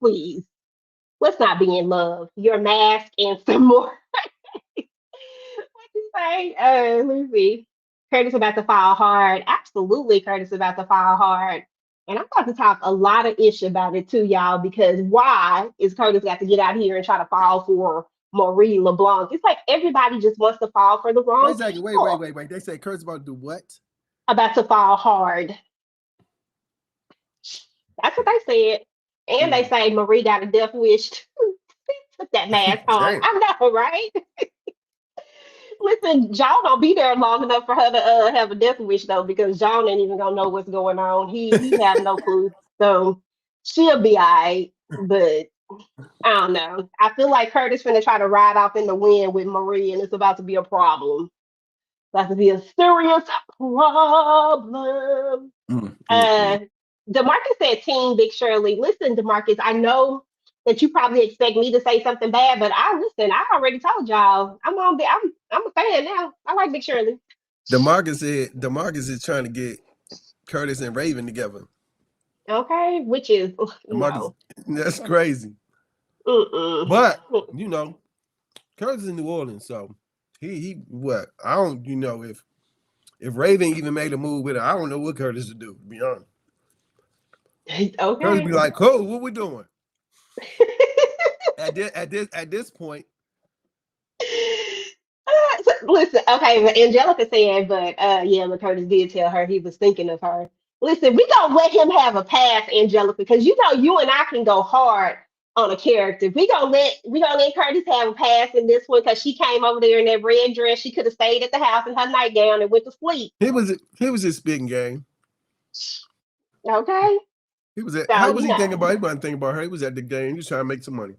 please, let's not be in love. Your mask and some more. What you say? Let me see. Curtis about to fall hard. Absolutely, Curtis about to fall hard. And I'm about to talk a lot of ish about it too, y'all, because why is Curtis got to get out here and try to fall for Marie LeBlanc? It's like everybody just wants to fall for the Wait wrong a second. people. Wait. They say Kurt's about to do what? About to fall hard. That's what they said. And they Mm. say Marie got a death wish too. Put that mask on. Damn. I know, right? Listen, John don't be there long enough for her to have a death wish though, because John ain't even gonna know what's going on. He have no clue. So she'll be all right. But I don't know. I feel like Curtis finna try to ride off in the wind with Marie, and it's about to be a problem. About to be a serious problem. Mm. Uh, Demarcus said, "Team Big Shirley." Listen, Demarcus, I know that you probably expect me to say something bad, but I listen. I already told y'all I'm a fan now. I like Big Shirley. DeMarcus is trying to get Curtis and Raven together. Okay, which is DeMarcus, no. that's crazy. Mm-mm. But Curtis is in New Orleans, so he what? I don't if Raven even made a move with her, I don't know what Curtis would do, to be honest. Curtis be Okay. like, cool, what we doing? At this point. Listen, okay, but Angelica said, but yeah, but Curtis did tell her he was thinking of her. Listen, we gonna let him have a pass, Angelica, because you and I can go hard on a character. We gonna let Curtis have a pass in this one because she came over there in that red dress. She could have stayed at the house in her nightgown and went to sleep. He was his spitting game. Okay, so How was he thinking about? He wasn't thinking about her. He was at the game. He was trying to make some money.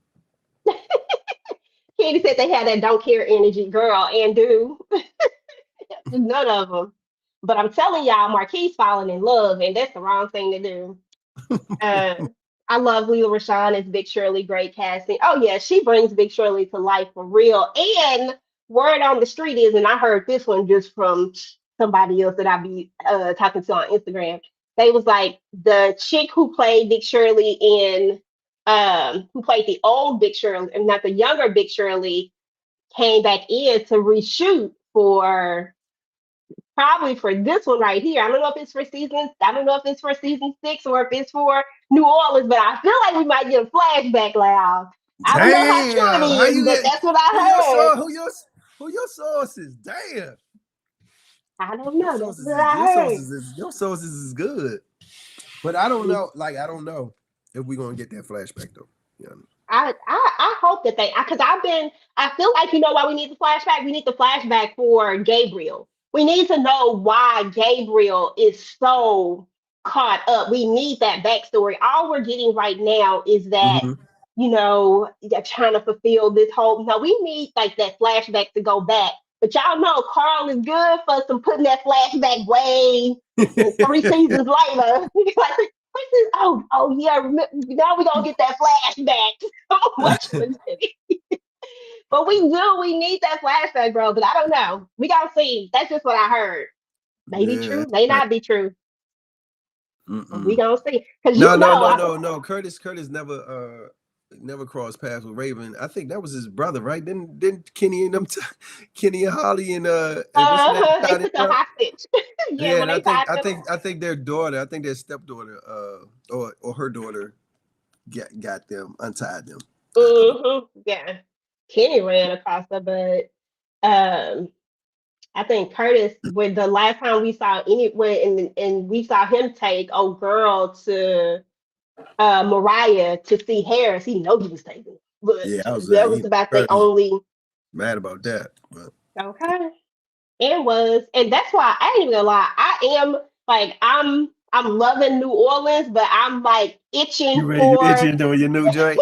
Katie said they had that don't care energy, girl, and do none of them. But I'm telling y'all, Marquis falling in love, and that's the wrong thing to do. Uh, I love Leela Rashawn as Big Shirley, great casting. Oh yeah, she brings Big Shirley to life for real. And word on the street is, and I heard this one just from somebody else that I be talking to on Instagram. They was like the chick who played Big Shirley in who played the old Big Shirley, and not the younger Big Shirley, came back in to reshoot for probably for this one right here. I don't know if it's for season. I don't know if it's for season 6 or if it's for New Orleans, but I feel like we might get a flashback loud. I don't know how true it Damn, how is, you but get that's what I heard. who your sources? Damn, I don't know. That's what I heard. your sources is good. But I don't know. Like I don't know if we're gonna get that flashback though. Yeah. I hope that they because I feel like why we need the flashback. We need the flashback for Gabriel. We need to know why Gabriel is so caught up. We need that backstory. All we're getting right now is that Mm-hmm. they're trying to fulfill this whole. No, we need like that flashback to go back. But y'all know Carl is good for some putting that flashback way 3 seasons later. Like, yeah, now we're gonna get that flashback. So much legit. But we need that flashback, bro. But I don't know. We gotta see. That's just what I heard. Maybe Yeah, true, may not be true. We gonna see. Because No. Curtis never crossed paths with Raven. I think that was his brother, right? Didn't Kenny and them Kenny and Holly and what's the name? they took a hostage. Yeah, when and they tied them. I think their daughter, I think their stepdaughter, or her daughter got them, untied them. Yeah. Kenny ran across her, but I think Curtis, when the last time we saw and we saw him take old girl to Mariah to see Harris, he know he was taking it. But Yeah, I was that was about the only mad about that. But. okay. And that's why I ain't even gonna lie. I'm loving New Orleans, but I'm like itching You itching doing your new joint?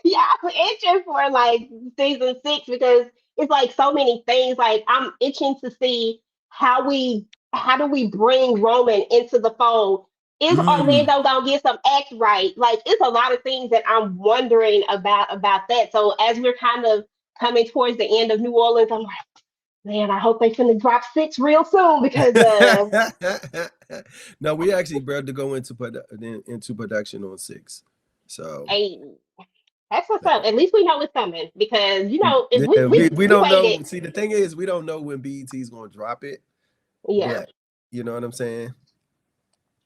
yeah, I'm itching for like season 6 because it's like so many things. Like I'm itching to see how do we bring Roman into the fold? Is Orlando gonna get some act right? Like it's a lot of things that I'm wondering about that. So as we're kind of coming towards the end of New Orleans, I'm like, man, I hope they finna drop 6 real soon because no, we actually about to go into production on 6. So hey, that's what's up. At least we know it's coming because you know we don't waited. know. See, the thing is, we don't know when BET is going to drop it. Yeah, but, you know what I'm saying.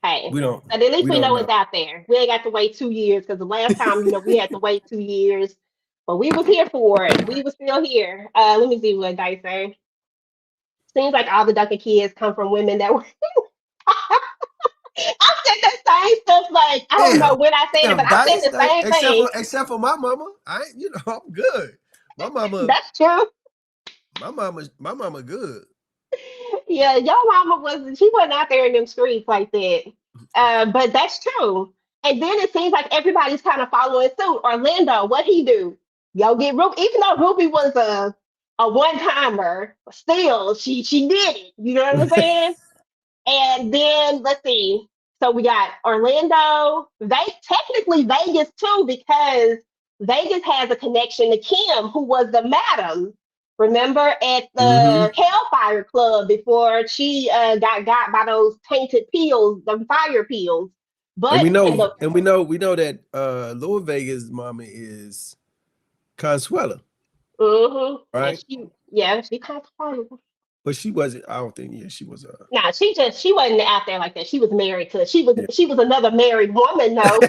Hey, we don't. But at least we know it's out there. We ain't got to wait 2 years because the last time we had to wait 2 years, but we was here for it. We was still here. Let me see what Dice say. Seems like all the Duncan kids come from women that were. I said the same stuff. Like I don't know when I said it, but I said the same thing. Except for my mama, I'm good. My mama. That's true. My mama good. Yeah, your mama she wasn't out there in them streets like that. But that's true. And then it seems like everybody's kind of following suit. Orlando, what he do? Yo, get Ruby. Even though Ruby was a one timer, still she did it. You know what I'm saying? And then let's see. So we got Orlando. Technically Vegas too, because Vegas has a connection to Kim, who was the madam. Remember at the Hellfire Club before she got by those tainted pills, the fire pills. But and we know that Lord Vegas' mama is Consuela. Right? She Consuela. But she wasn't. I don't think. Yeah, she was. Nah, she wasn't out there like that. She was married to. She was another married woman, though.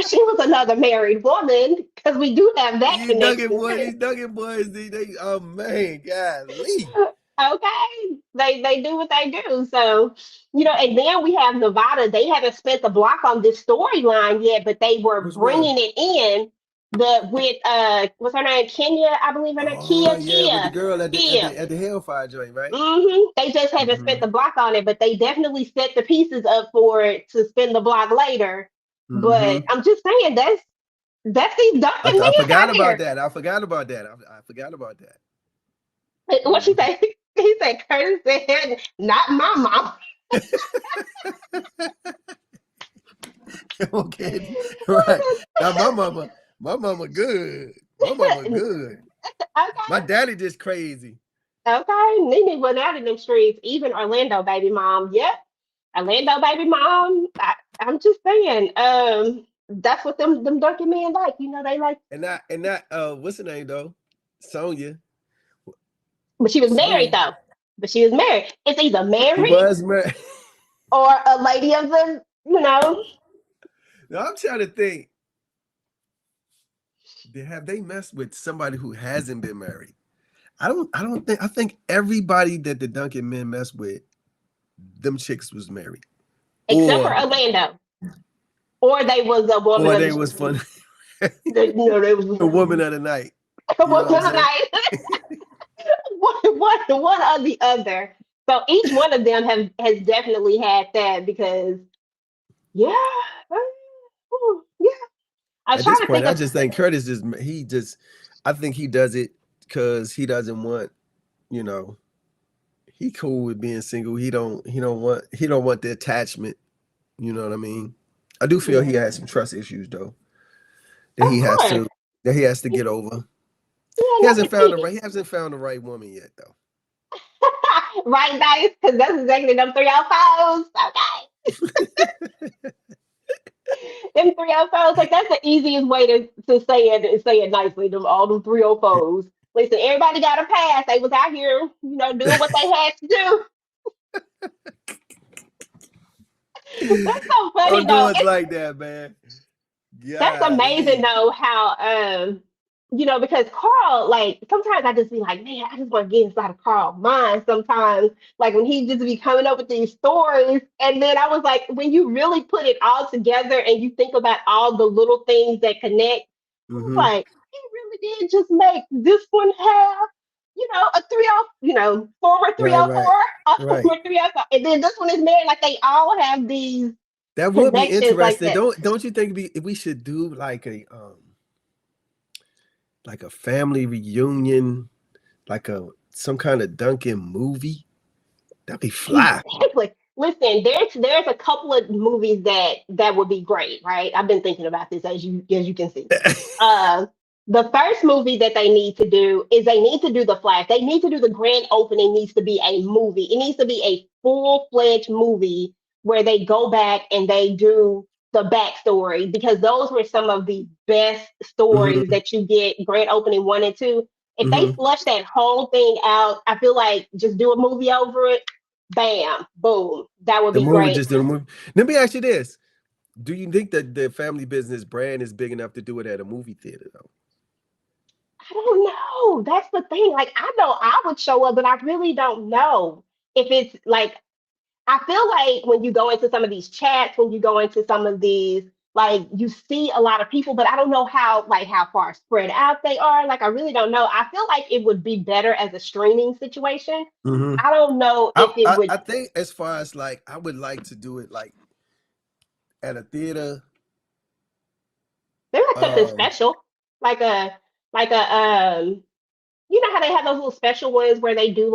She was another married woman because we do have that connection. These Duncan boys, they oh man, golly. Okay, they do what they do. So and then we have Nevada. They haven't spent the block on this storyline yet, but they were bringing it in. With what's her name? Kenya, I believe her name. Kia. With the girl at the Hellfire joint, right? They just haven't spent the block on it, but they definitely set the pieces up for it to spin the block later. But I'm just saying that's these Duncan men. I forgot about that. I forgot about that. What she say? He said Curtis said, "Not my mom." Okay, right. Now my mama good. My mama good. Okay. My daddy just crazy. Okay, Nene went out in them streets. Even Orlando baby mom. Yep, Orlando baby mom. I'm just saying. That's what them Duncan men like. They like. And that what's her name though? Sonia. But she was married though. It's either married. She was married. Or a lady of the. No, I'm trying to think. Have they messed with somebody who hasn't been married? I think everybody that the Duncan men messed with, them chicks was married. Except for Orlando. Or they was a woman. Or they was fun. They was a woman of the night. A woman of the night. one or the other. So each one of them has definitely had that because At this point, I just think Curtis I think he does it because he doesn't want, he cool with being single. He don't want the attachment. You know what I mean? I do feel he has some trust issues though. That he has to get over. He hasn't found the right woman yet though. Right, guys, because that's exactly them 3 out 5s. Okay. Them 304s, like that's the easiest way to say it nicely. Them all them 304s. Listen, everybody got a pass. They was out here, doing what they had to do. That's so funny Don't do though. us like that, man. That's amazing Golly. though how because Carl, like sometimes I just be like, man, I just want to get inside of Carl's mind sometimes. Like when he just be coming up with these stories. And then I was like, when you really put it all together and you think about all the little things that connect, I was Mm-hmm. like, he really did just make this one have, a 30, former Right, right, 304, a right. former 304. And then this one is married. Like they all have these That would be connections like interesting. that. Don't you think we should do like a family reunion, like some kind of Duncan movie? That'd be fly. Exactly. Listen, there's a couple of movies that would be great, right? I've been thinking about this as you can see. Uh, the first movie that they need to do is they need to do the Flash. They need to do the grand opening. Needs to be a movie. It needs to be a full-fledged movie where they go back and they do the backstory because those were some of the best stories Mm-hmm, that you get. Grand opening 1 and 2. If they mm-hmm. flush that whole thing out, I feel like just do a movie over it. Bam, boom. That would The be movie, great. just the movie. Let me ask you this: do you think that the family business brand is big enough to do it at a movie theater, though? I don't know. That's the thing. Like, I know I would show up, but I really don't know if it's like, I feel like when you go into some of these chats, when you go into some of these, like, you see a lot of people, but I don't know how far spread out they are. Like, I really don't know. I feel like it would be better as a streaming situation. Mm-hmm. I don't know I, if it I would, I think as far as like I would like to do it like at a theater. there's like something Um, special, like you know how they have those little special ones where they do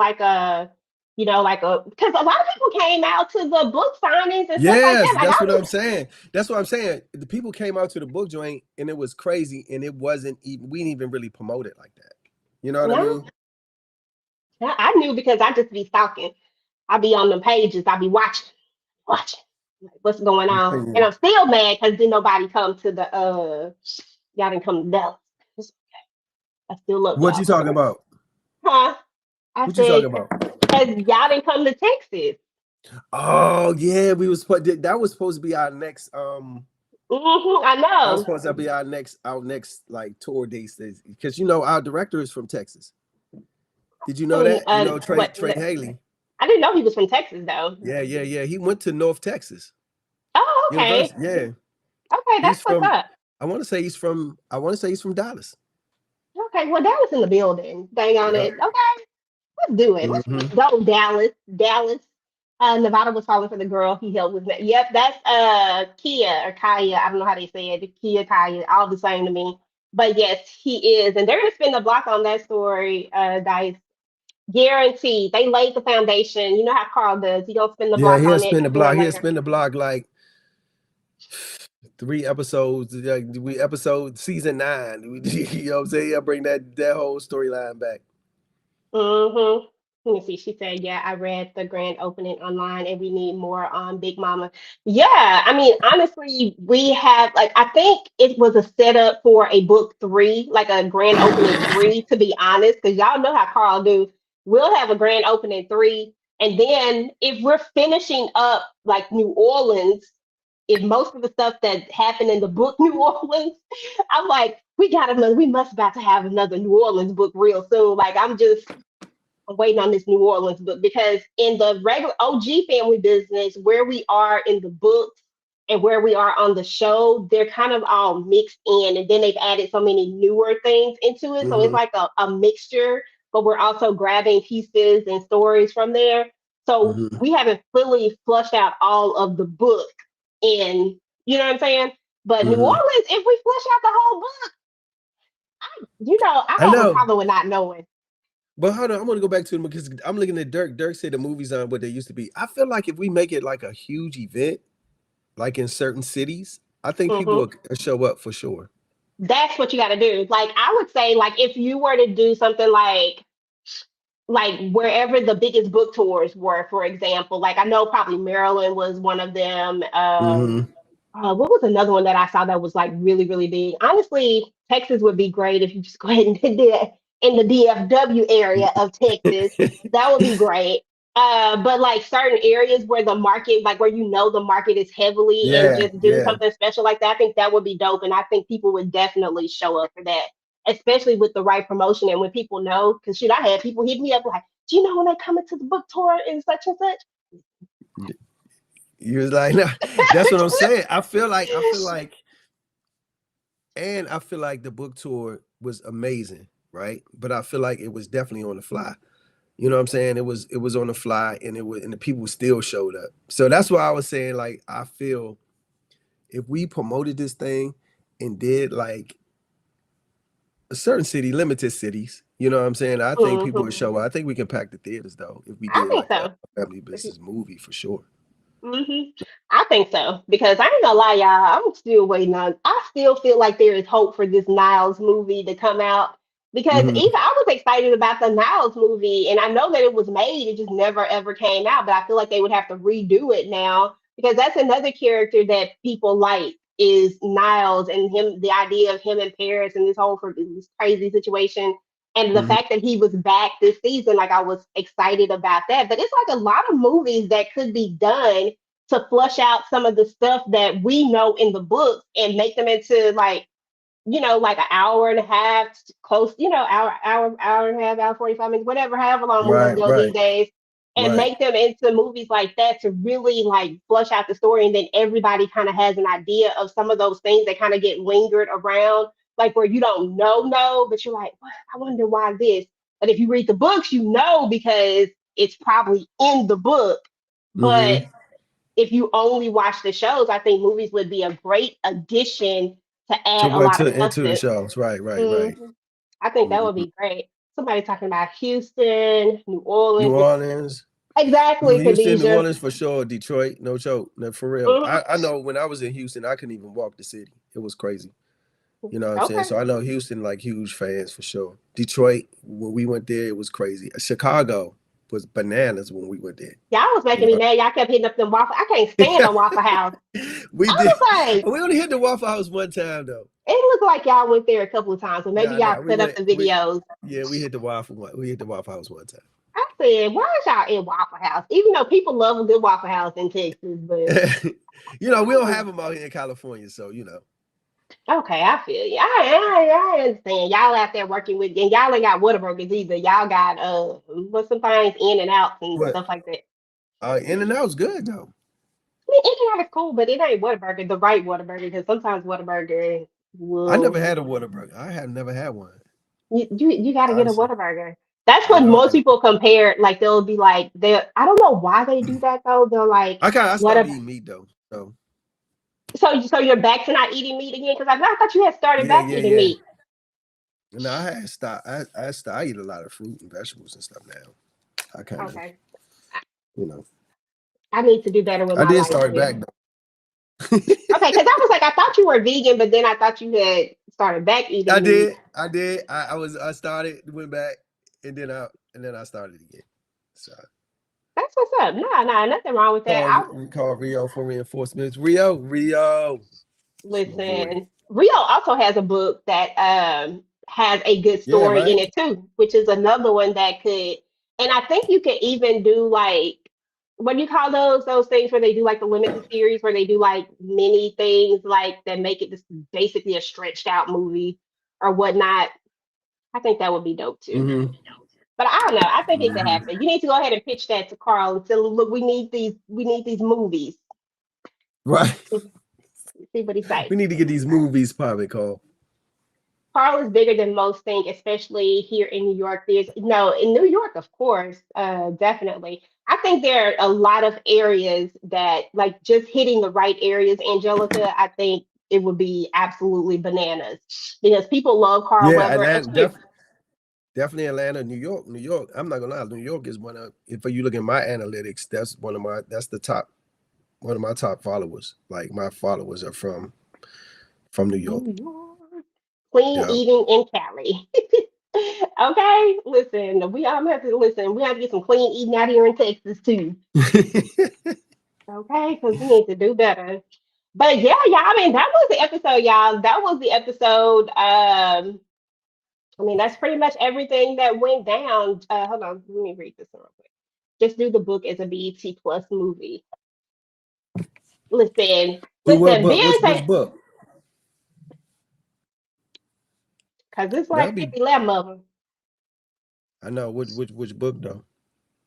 because a lot of people came out to the book signings and stuff like that. yes, Like that's I what I'm was, saying. That's what I'm saying. The people came out to the book joint and it was crazy, and it wasn't even we didn't even really promote it like that. You know what I no, mean? I knew because I just be stalking. I be on the pages. I be watching like, what's going on, and Yeah. I'm still mad because didn't nobody come to the y'all didn't come to Dallas. It's okay. I still love What you Dallas, talking about? huh? I What you said talking about? because y'all didn't come to Texas. Oh yeah, that was supposed to be our next I that was know. supposed to be our next like tour dates because our director is from Texas. Did you know Who, that? You know Trey what? Trey Haley. I didn't know he was from Texas though. Yeah, yeah, yeah. He went to North Texas Oh, okay. University. Yeah. Okay, He's that's what's from up. I want to say he's from Dallas. Okay, well, Dallas in the building. Dang on Yeah. it. Okay, let's do it. Let's Hmm. go, Dallas. Dallas. Nevada was falling for the girl he held with. Yep, that's Kia or Kaya. I don't know how they say it. Kia, Kaya, all the same to me. But yes, he is, and they're gonna spin the block on that story, guys. Guaranteed. They laid the foundation. You know how Carl does. He don't spin the Yeah, block he'll on it spin the sooner or block. He'll later. spin the block like 3 episodes. Like we episode season 9. You know what I'm saying? He'll bring that whole storyline back. Mm-hmm. Let me see. She said, "Yeah, I read the grand opening online, and we need more on Big Mama." Yeah, I mean, honestly, we have like I think it was a setup for a book 3, like a grand opening 3. To be honest, because y'all know how Carl do. We'll have a grand opening 3, and then if we're finishing up like New Orleans, if most of the stuff that happened in the book New Orleans, I'm like, we must about to have another New Orleans book real soon. Like I'm waiting on this New Orleans book because in the regular OG family business, where we are in the books and where we are on the show, they're kind of all mixed in. And then they've added so many newer things into it. So it's Hmm. like a mixture, but we're also grabbing pieces and stories from there. So Hmm. we haven't fully flushed out all of the book in, you know what I'm saying? But New Hmm. Orleans, if we flush out the whole book, I I have a know. problem with not knowing. But hold on, I'm gonna go back to them because I'm looking at Dirk. Dirk said the movies aren't what they used to be. I feel like if we make it like a huge event, like in certain cities, I think people Mhm. will show up for sure. That's what you got to do. Like I would say, like if you were to do something like like wherever the biggest book tours were, for example. Like I know probably Maryland was one of them. Mm-hmm. What was another one that I saw that was like really, really big? Honestly, Texas would be great if you just go ahead and did it in the DFW area of Texas. That would be great. But like certain areas where the market, like where you know the market is heavily and Yeah, just do yeah. something special like that, I think that would be dope. And I think people would definitely show up for that, especially with the right promotion and when people know. Because shoot, I had people hit me up like, do you know when they coming to the book tour and such and such? You was like, nah, that's what I'm saying. I feel like, and I feel like the book tour was amazing, right? But I feel like it was definitely on the fly. You know what I'm saying? It was on the fly, and the people still showed up. So that's why I was saying, like, I feel if we promoted this thing and did like a certain city, limited cities, you know what I'm saying? I think people Mhm. would show up. I think we can pack the theaters though if we I did think like a so. family business movie for sure. I think so because I ain't gonna lie, y'all. I'm still waiting on. I still feel like there is hope for this Niles movie to come out because Hmm. even I was excited about the Niles movie, and I know that it was made. It just never ever came out. But I feel like they would have to redo it now because that's another character that people like is Niles and him. The idea of him in Paris and this whole this crazy situation. And the Hmm. fact that he was back this season, like I was excited about that. But it's like a lot of movies that could be done to flush out some of the stuff that we know in the books and make them into like like an hour and a half close hour and a half, hour 45 minutes, whatever, however long movies Right, go these right, days, and right. make them into movies like that to really like flush out the story, and then everybody kind of has an idea of some of those things that kind of get lingered around, like where you don't know, but you're like, what? I wonder why this. But if you read the books, because it's probably in the book. But Hmm. if you only watch the shows, I think movies would be a great addition to To add a what lot of to into the substance. shows. Right, right, right. Mhm. I think that would Mhm. be great. Somebody talking about Houston, New New Orleans. Orleans. Exactly, Houston, New Khadijah. Orleans for sure. Detroit, no joke. No, for real. Mhm. I know when I was in Houston, I couldn't even walk the city. It was crazy. You know what I'm saying? Okay. So I know Houston, like huge fans for sure. Detroit, when we went there, it was crazy. Chicago was bananas when we went there. Y'all was You making me mad. Y'all kept hitting up them waffle. I can't stand a know? Waffle House. We I did. was like, We only hit the Waffle House one time though. it looked like y'all went there a couple of times, so maybe Nah, y'all nah. We set up went. the We videos. Yeah, we hit the Waffle one. We hit the Waffle House one I said, why is y'all in Waffle House? Even though people love a good Waffle House in Texas, but time. We don't have them out here in California, so okay, I feel you. I understand. Y'all out there working with, and y'all ain't got Whataburgers either. Y'all got what's some things in and out and What? stuff like that. In and out's good though. I mean, in and out is cool, but it ain't Whataburger, the right Whataburger, because sometimes Whataburger I will never had a Whataburger. I have never had one. you got to get a Honestly, Whataburger. That's I what know. most people compare. Like they'll be like, they I don't know why they do that though. They're like, I what stopped a eating meat though. So so you're back to not eating meat again? Because I thought you had started yeah, back yeah, eating yeah. meat. And I had stopped. I eat a lot of fruit and vegetables and stuff now. I kind of, Okay, you know, I need to do better with I my did life start back then. though. Okay, because I was like, I thought you were vegan, but then I thought you had started back I eating meat. did. I did. I started, went back, and then I started again. So That's what's up. Nah, nothing wrong with that. call Rio for reinforcements. Rio, it's my boy. Listen, Rio also has a book that has a good Yeah, story in right. it too, which is another one that could. And I think you could even do like what do you call those things where they do like the limited series where they do like many things like that make it just basically a stretched out movie or whatnot. I think that would be dope too. Hmm. But I don't know. I think it could Hmm. happen. You need to go ahead and pitch that to Carl and say, look, we need these movies. Right. See what he says. We need to get these movies popping, Call. Carl is bigger than most think, especially here in New York. There's no in New York, of course, definitely. I think there are a lot of areas that like just hitting the right areas, Angelica. I think it would be absolutely bananas because people love Carl Yeah, Weber, Atlanta, especially definitely Atlanta, New York, New York. I'm not gonna lie, New York is one of. If you look at my analytics, that's the top one of my top followers. Like my followers are from New York. New York, clean Yeah. eating in Cali. Okay, listen, we all have to listen. We have to get some clean eating out here in Texas too. Okay, because we need to do better. But yeah, y'all. I mean, that was the episode, y'all. That was the episode. I mean, that's pretty much everything that went down. Hold on, let me read this real quick. Just do the book as a BET Plus movie. Listen, Do what listen, book? Ben Which say, book? because it's That'll like be. 11 of them. I know which book though.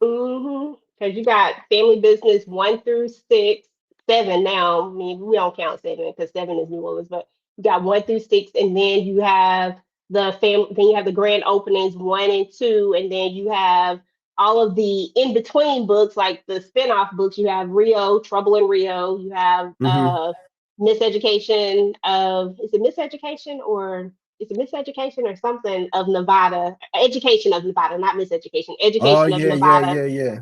Mm-hmm. Because you got Family Business 1 through 6, 7 now. I mean, we don't count 7 because 7 is New Orleans, but you got 1 through 6, and then you have then you have the grand openings 1 and 2, and then you have all of the in-between books, like the spin-off books. You have Rio, Trouble in Rio, you have Mm-hmm. Miseducation of, is it Miseducation or it's a miseducation or something of Nevada, education of Nevada, not miseducation, Oh education of yeah, yeah, Nevada. yeah, yeah.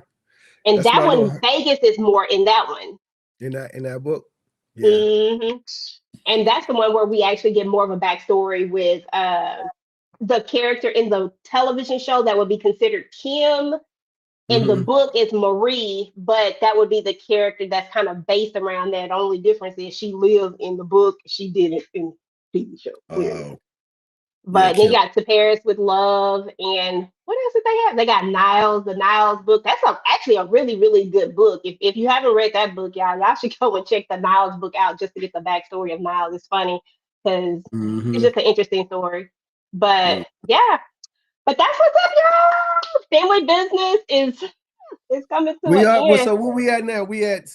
And That's that my one, little Vegas is more in that one. in that book. Yeah. Hmm. And that's the one where we actually get more of a backstory with the character in the television show that would be considered Kim. In the Mm-hmm. book, it's Marie, but that would be the character that's kind of based around that. Only difference is she lived in the book, she didn't in the TV show, clearly. Oh yeah, But then you Kim. got To Paris with Love, and what else did they have? They got Niles, the Niles book. That's actually a really, really good book. If you haven't read that book, y'all should go and check the Niles book out just to get the backstory of Niles. It's funny because it's Mm-hmm. just an interesting story. But yeah, but that's what's up, y'all. Family Business is coming to We an are. Well, end. so where we at now? We at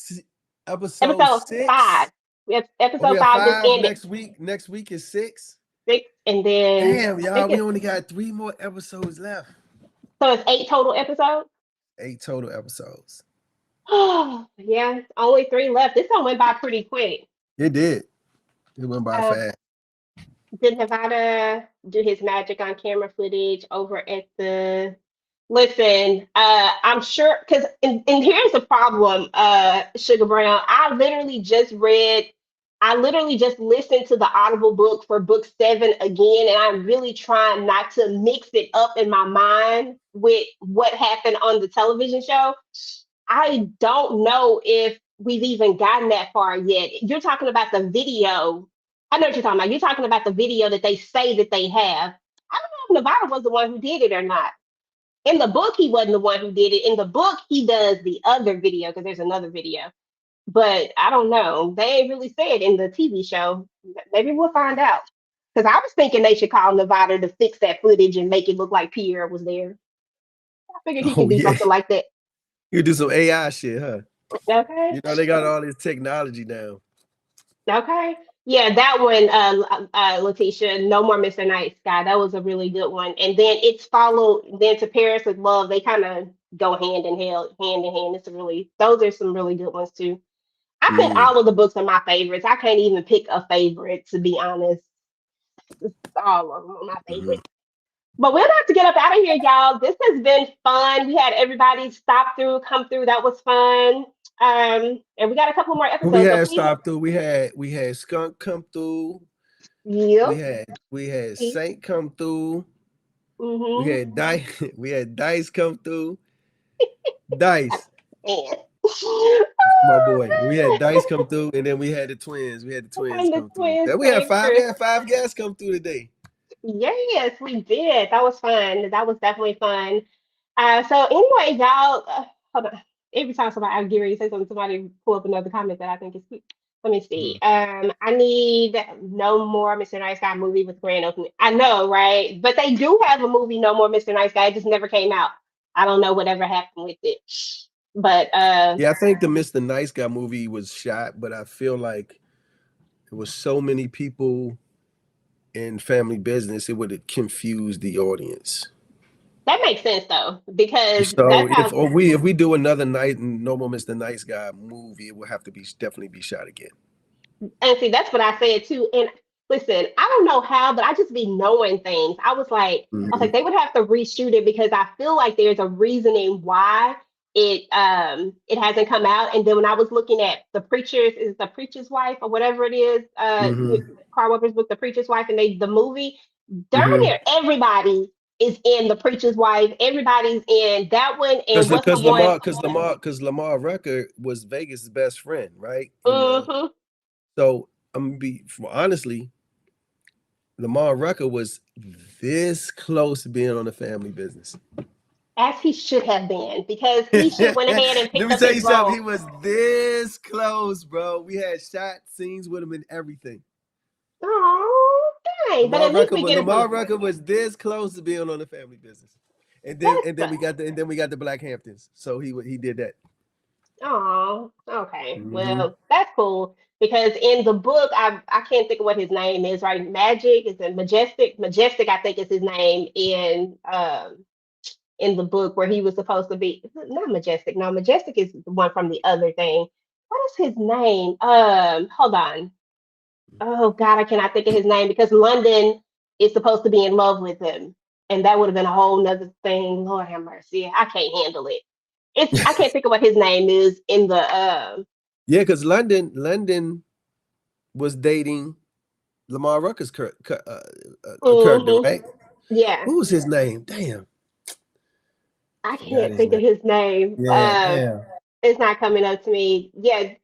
episode Episode 5. 6. We have Oh, we episode at 5 just 5 ended. next week. Next week is 6. 6, and then Damn, I y'all, think we it's only got 3 more episodes left. so it's 8 total episodes. 8 total episodes. Oh, yeah, only 3 left. This one went by pretty quick. It did. It went by Uh, fast. did Nevada do his magic on camera footage over at the? Listen, I'm sure because and here's the problem, Sugar Brown. I literally just listened to the Audible book for book 7 again, and I'm really trying not to mix it up in my mind with what happened on the television show. I don't know if we've even gotten that far yet. You're talking about the video. I know what you're talking about. You're talking about the video that they say that they have. I don't know if Nevada was the one who did it or not. In the book, he wasn't the one who did it. In the book, he does the other video because there's another video. But I don't know. They ain't really said in the TV show. Maybe we'll find out. Because I was thinking they should call Nevada to fix that footage and make it look like Pierre was there. I figured he could Oh do yeah. something like that. You do some AI shit, huh? Okay. You know they got all this technology now. Okay. Yeah, that one, Letitia, No More Mr. Night Sky. That was a really good one. And then it's followed then To Paris with Love. They kind of go hand in hand. Those are some really good ones too. I think Mm. all of the books are my favorites. I can't even pick a favorite, to be honest. All of them are my Mhm. favorites. But we're about to get up out of here, y'all. This has been fun. We had everybody come through. That was fun. And we got a couple more Who we episodes. So had please, stop through? We had Skunk come through. yeah. We had Saint come through. We Mm-hmm. had Dice. We had Dice come through. Dice, my boy. We had Dice come through, and then we had the twins. We had the twins And the come through. twins Then we had came five. We through. had 5 guests come through today. Yes, we did. That was fun. That was definitely fun. So anyway, y'all, hold on. Every time I get ready to say something, somebody pull up another comment that I think is cute. Let me see. I need No More Mr. Nice Guy movie with grand opening. I know, right? But they do have a movie, No More Mr. Nice Guy. It just never came out. I don't know whatever happened with it. But Yeah, I think the Mr. Nice Guy movie was shot, but I feel like there was so many people in family business, it would have confused the audience. that makes sense though, because So that's how. if we do another night No More Mr. Nice Guy movie, it will have to definitely be shot again. And see, that's what I said too. And listen, I don't know how, but I just be knowing things. I was like, they would have to reshoot it because I feel like there's a reasoning why it hasn't come out. And then when I was looking at the preacher's wife or whatever it is, Mm-hmm. Carl Weathers book, The Preacher's Wife, and the movie, darn Mm-hmm. near everybody is in The Preacher's Wife. Everybody's in that one. And what's the one? Because Lamar Rucker was Vegas' best friend, right? Mm-hmm. So I'm gonna honestly, Lamar Rucker was this close to being on the Family Business. As he should have been, because he should went ahead and Let picked me up tell his you something. role. He was this close, bro. We had shot scenes with him and everything. Oh, dang! But at least we get Lamar Rucker was this close to being on the Family Business, and then we got the Black Hamptons. So he did that. Oh, okay. Mm-hmm. Well, that's cool because in the book, I can't think of what his name is. Right, Magic is it Majestic? Majestic, I think is his name in the book where he was supposed to be. Not Majestic. No, Majestic is the one from the other thing. What is his name? Hold on. Oh God, I cannot think of his name because London is supposed to be in love with him, and that would have been a whole nother thing. Lord have mercy, I can't handle it. I can't think of what his name is in the. Yeah, because London was dating Lamar Rucker's character, right? Yeah. What was his name? Damn. I can't think of his name. Yeah. It's not coming up to me. Yeah,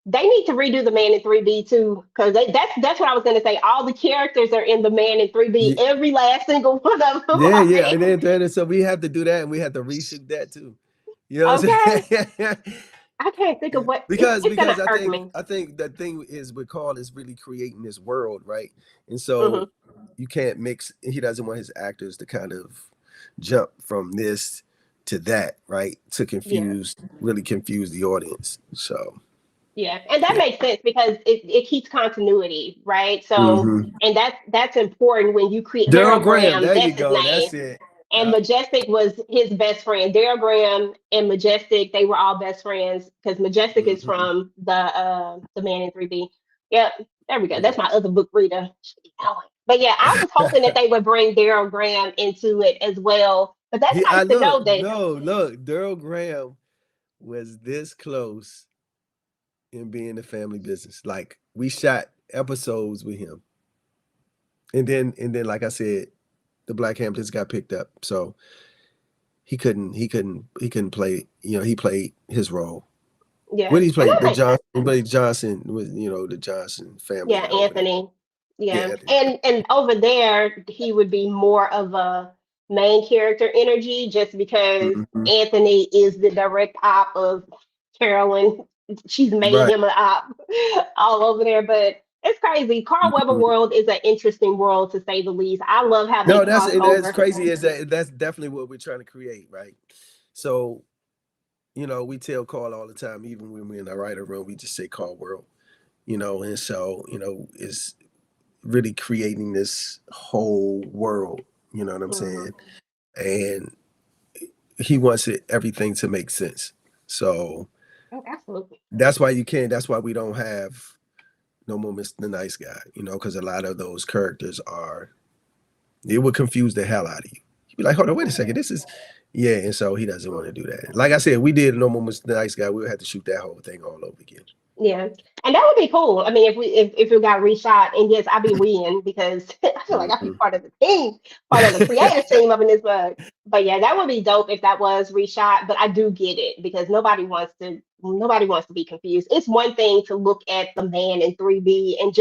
they need to redo the Man in 3B too, because that's what I was gonna say. All the characters are in the Man in 3B. Yeah. Every last single one of them. Yeah. And then so we have to do that, and we have to reshoot that too. You know what I'm saying? I can't think of what because gonna hurt me. I think the thing is with Carl is really creating this world, right? And so you can't mix. He doesn't want his actors to kind of jump from this to that, right? To really confuse the audience. So yeah, and that makes sense because it keeps continuity, right? So and that's important when you create Daryl Graham. There That's you go. his name. That's it. And Majestic was his best friend. Daryl Graham and Majestic, they were all best friends because Majestic is from the Man in 3B. Yep, there we go. That's my other book reader. But yeah, I was hoping that they would bring Daryl Graham into it as well. But that's nice to know that. No, look, Daryl Graham was this close in being the Family Business. Like we shot episodes with him, and then like I said, the Black Hamptons got picked up, so he couldn't play. You know, he played his role. Yeah, What did he play? Johnson was the Johnson family. Yeah, Anthony. Yeah. And over there he would be more of a main character energy just because Anthony is the direct op of Carolyn. She's made him an op all over there, but it's crazy. Carl Weber world is an interesting world to say the least. I love how they that's crazy. Is that's definitely what we're trying to create, right? So, we tell Carl all the time, even when we're in the writer room, we just say Carl World, and so it's really creating this whole world. You know what I'm saying? And he wants everything to make sense. So absolutely. That's why we don't have no more Mr. the Nice Guy, because a lot of those characters it would confuse the hell out of you. You'd be like, hold on, wait a second, this is, and so he doesn't want to do that. Like I said, we did No More Mr. the Nice Guy, we would have to shoot that whole thing all over again. Yeah, and that would be cool. I mean, if it got reshot, and yes, I'd be winning because I feel like I'd be part of the team, part of the creative team up in this book. But yeah, that would be dope if that was reshot. But I do get it because nobody wants to be confused. It's one thing to look at the Man in 3B and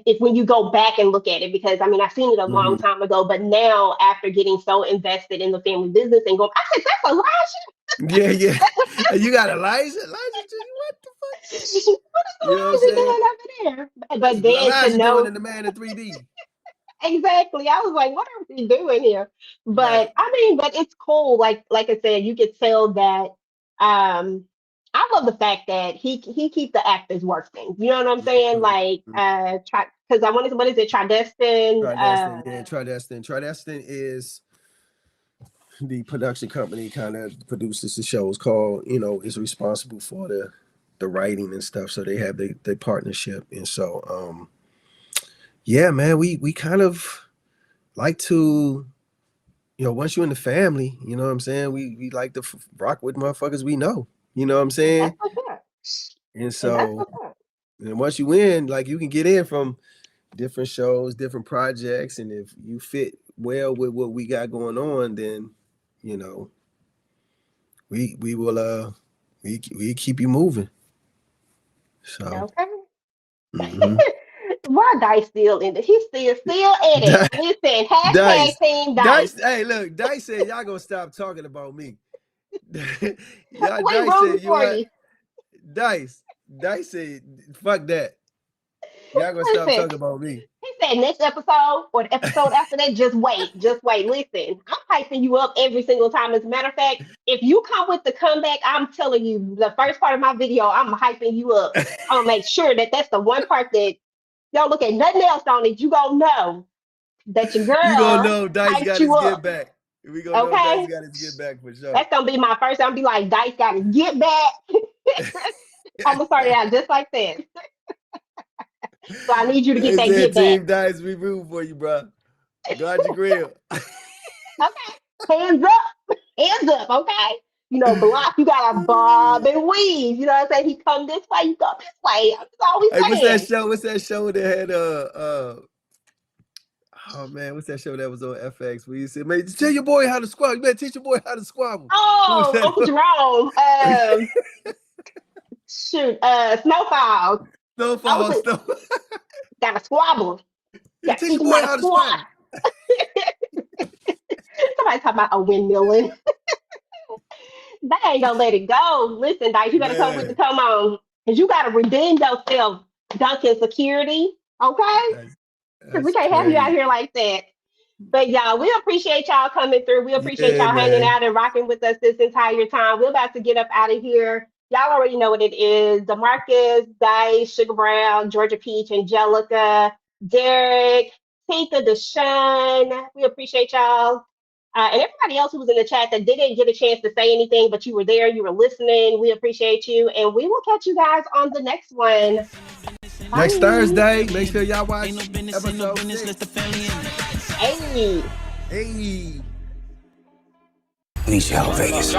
if when you go back and look at it, because I mean I've seen it a long time ago, but now after getting so invested in the Family Business and going, I said that's Elijah. Yeah. You got Elijah too. What the fuck? What is Elijah doing over there? But then Elijah to know doing in the Man in 3D. Exactly. I was like, what are we doing here? But I mean, but it's cool. Like I said, you could tell that I love the fact that he keep the actors working. You know what I'm saying? Like because I wanted to, what is it, Tridestin? Tridestin. Tridestin is the production company kind of produces the shows called, is responsible for the writing and stuff. So they have the partnership. And so man, we kind of like to, once you're in the family, you know what I'm saying? We like to rock with motherfuckers we know. You know what I'm saying? And so, and once you win, like you can get in from different shows, different projects, and if you fit well with what we got going on, then you know we will we keep you moving. So Okay. mhm. Why Dice still in it? He's still in it. Listen, hashtag Dice, team Dice. Dice, hey, look, Dice said y'all gonna stop talking about me. Y'all, We Dice rooting said you for what? you. Dice said, fuck that. Y'all gonna stop Listen, talking about me. he said next episode or the episode after that, just wait. Just wait. Listen, I'm hyping you up every single time. As a matter of fact, if you come with the comeback, I'm telling you, the first part of my video, I'm hyping you up. I'm gonna make sure that that's the one part that y'all look at nothing else on it. You gonna know that your You gonna girl know Dice hyped got you his get up. back. We gonna know Dice Okay? got his get back for sure. That's gonna be my first. I'm gonna be like, Dice got to get back. I'm gonna start it out just like that. So I need you to get They that said get back. Team Dice, we rooting for you, bro. Guard your grill. Okay. Hands up, okay? You know, block, you gotta bob and weave. You know what I'm saying? He come this way, you go this way. I'm just always Hey, what's that saying. show? What's that show that had oh man, what's that show that was on FX where you said, man, tell your boy how to squabble. You better teach your boy how to squabble. What was Oh, that? Uncle Jerome. Shoot, Snowfall. Snowfall, Snowfall. Gotta squabble. Yeah, Gotta teach teach your him boy how how to to squat. squabble. Somebody talking about a windmilling. They ain't gonna let it go. Listen, Dice, you gotta come with the Man, come on. Cause you gotta redeem yourself, Duncan Security. Okay? Because we that's can't have you out crazy. here like that. But y'all, we appreciate y'all coming through. We appreciate Yeah, y'all hanging man. out and rocking with us this entire time. We're about to get up out of here. Y'all already know what it is. DeMarcus, Dice, Sugar Brown, Georgia Peach, Angelica, Derek, Tinka, Deshaun. We appreciate y'all. And everybody else who was in the chat that didn't get a chance to say anything, but you were there, you were listening. We appreciate you. And we will catch you guys on the next one. Next Bye. Thursday, make sure y'all watch Ain't no business, episode let the 6. family in. Hey. Hey. Leave y'all Vegas.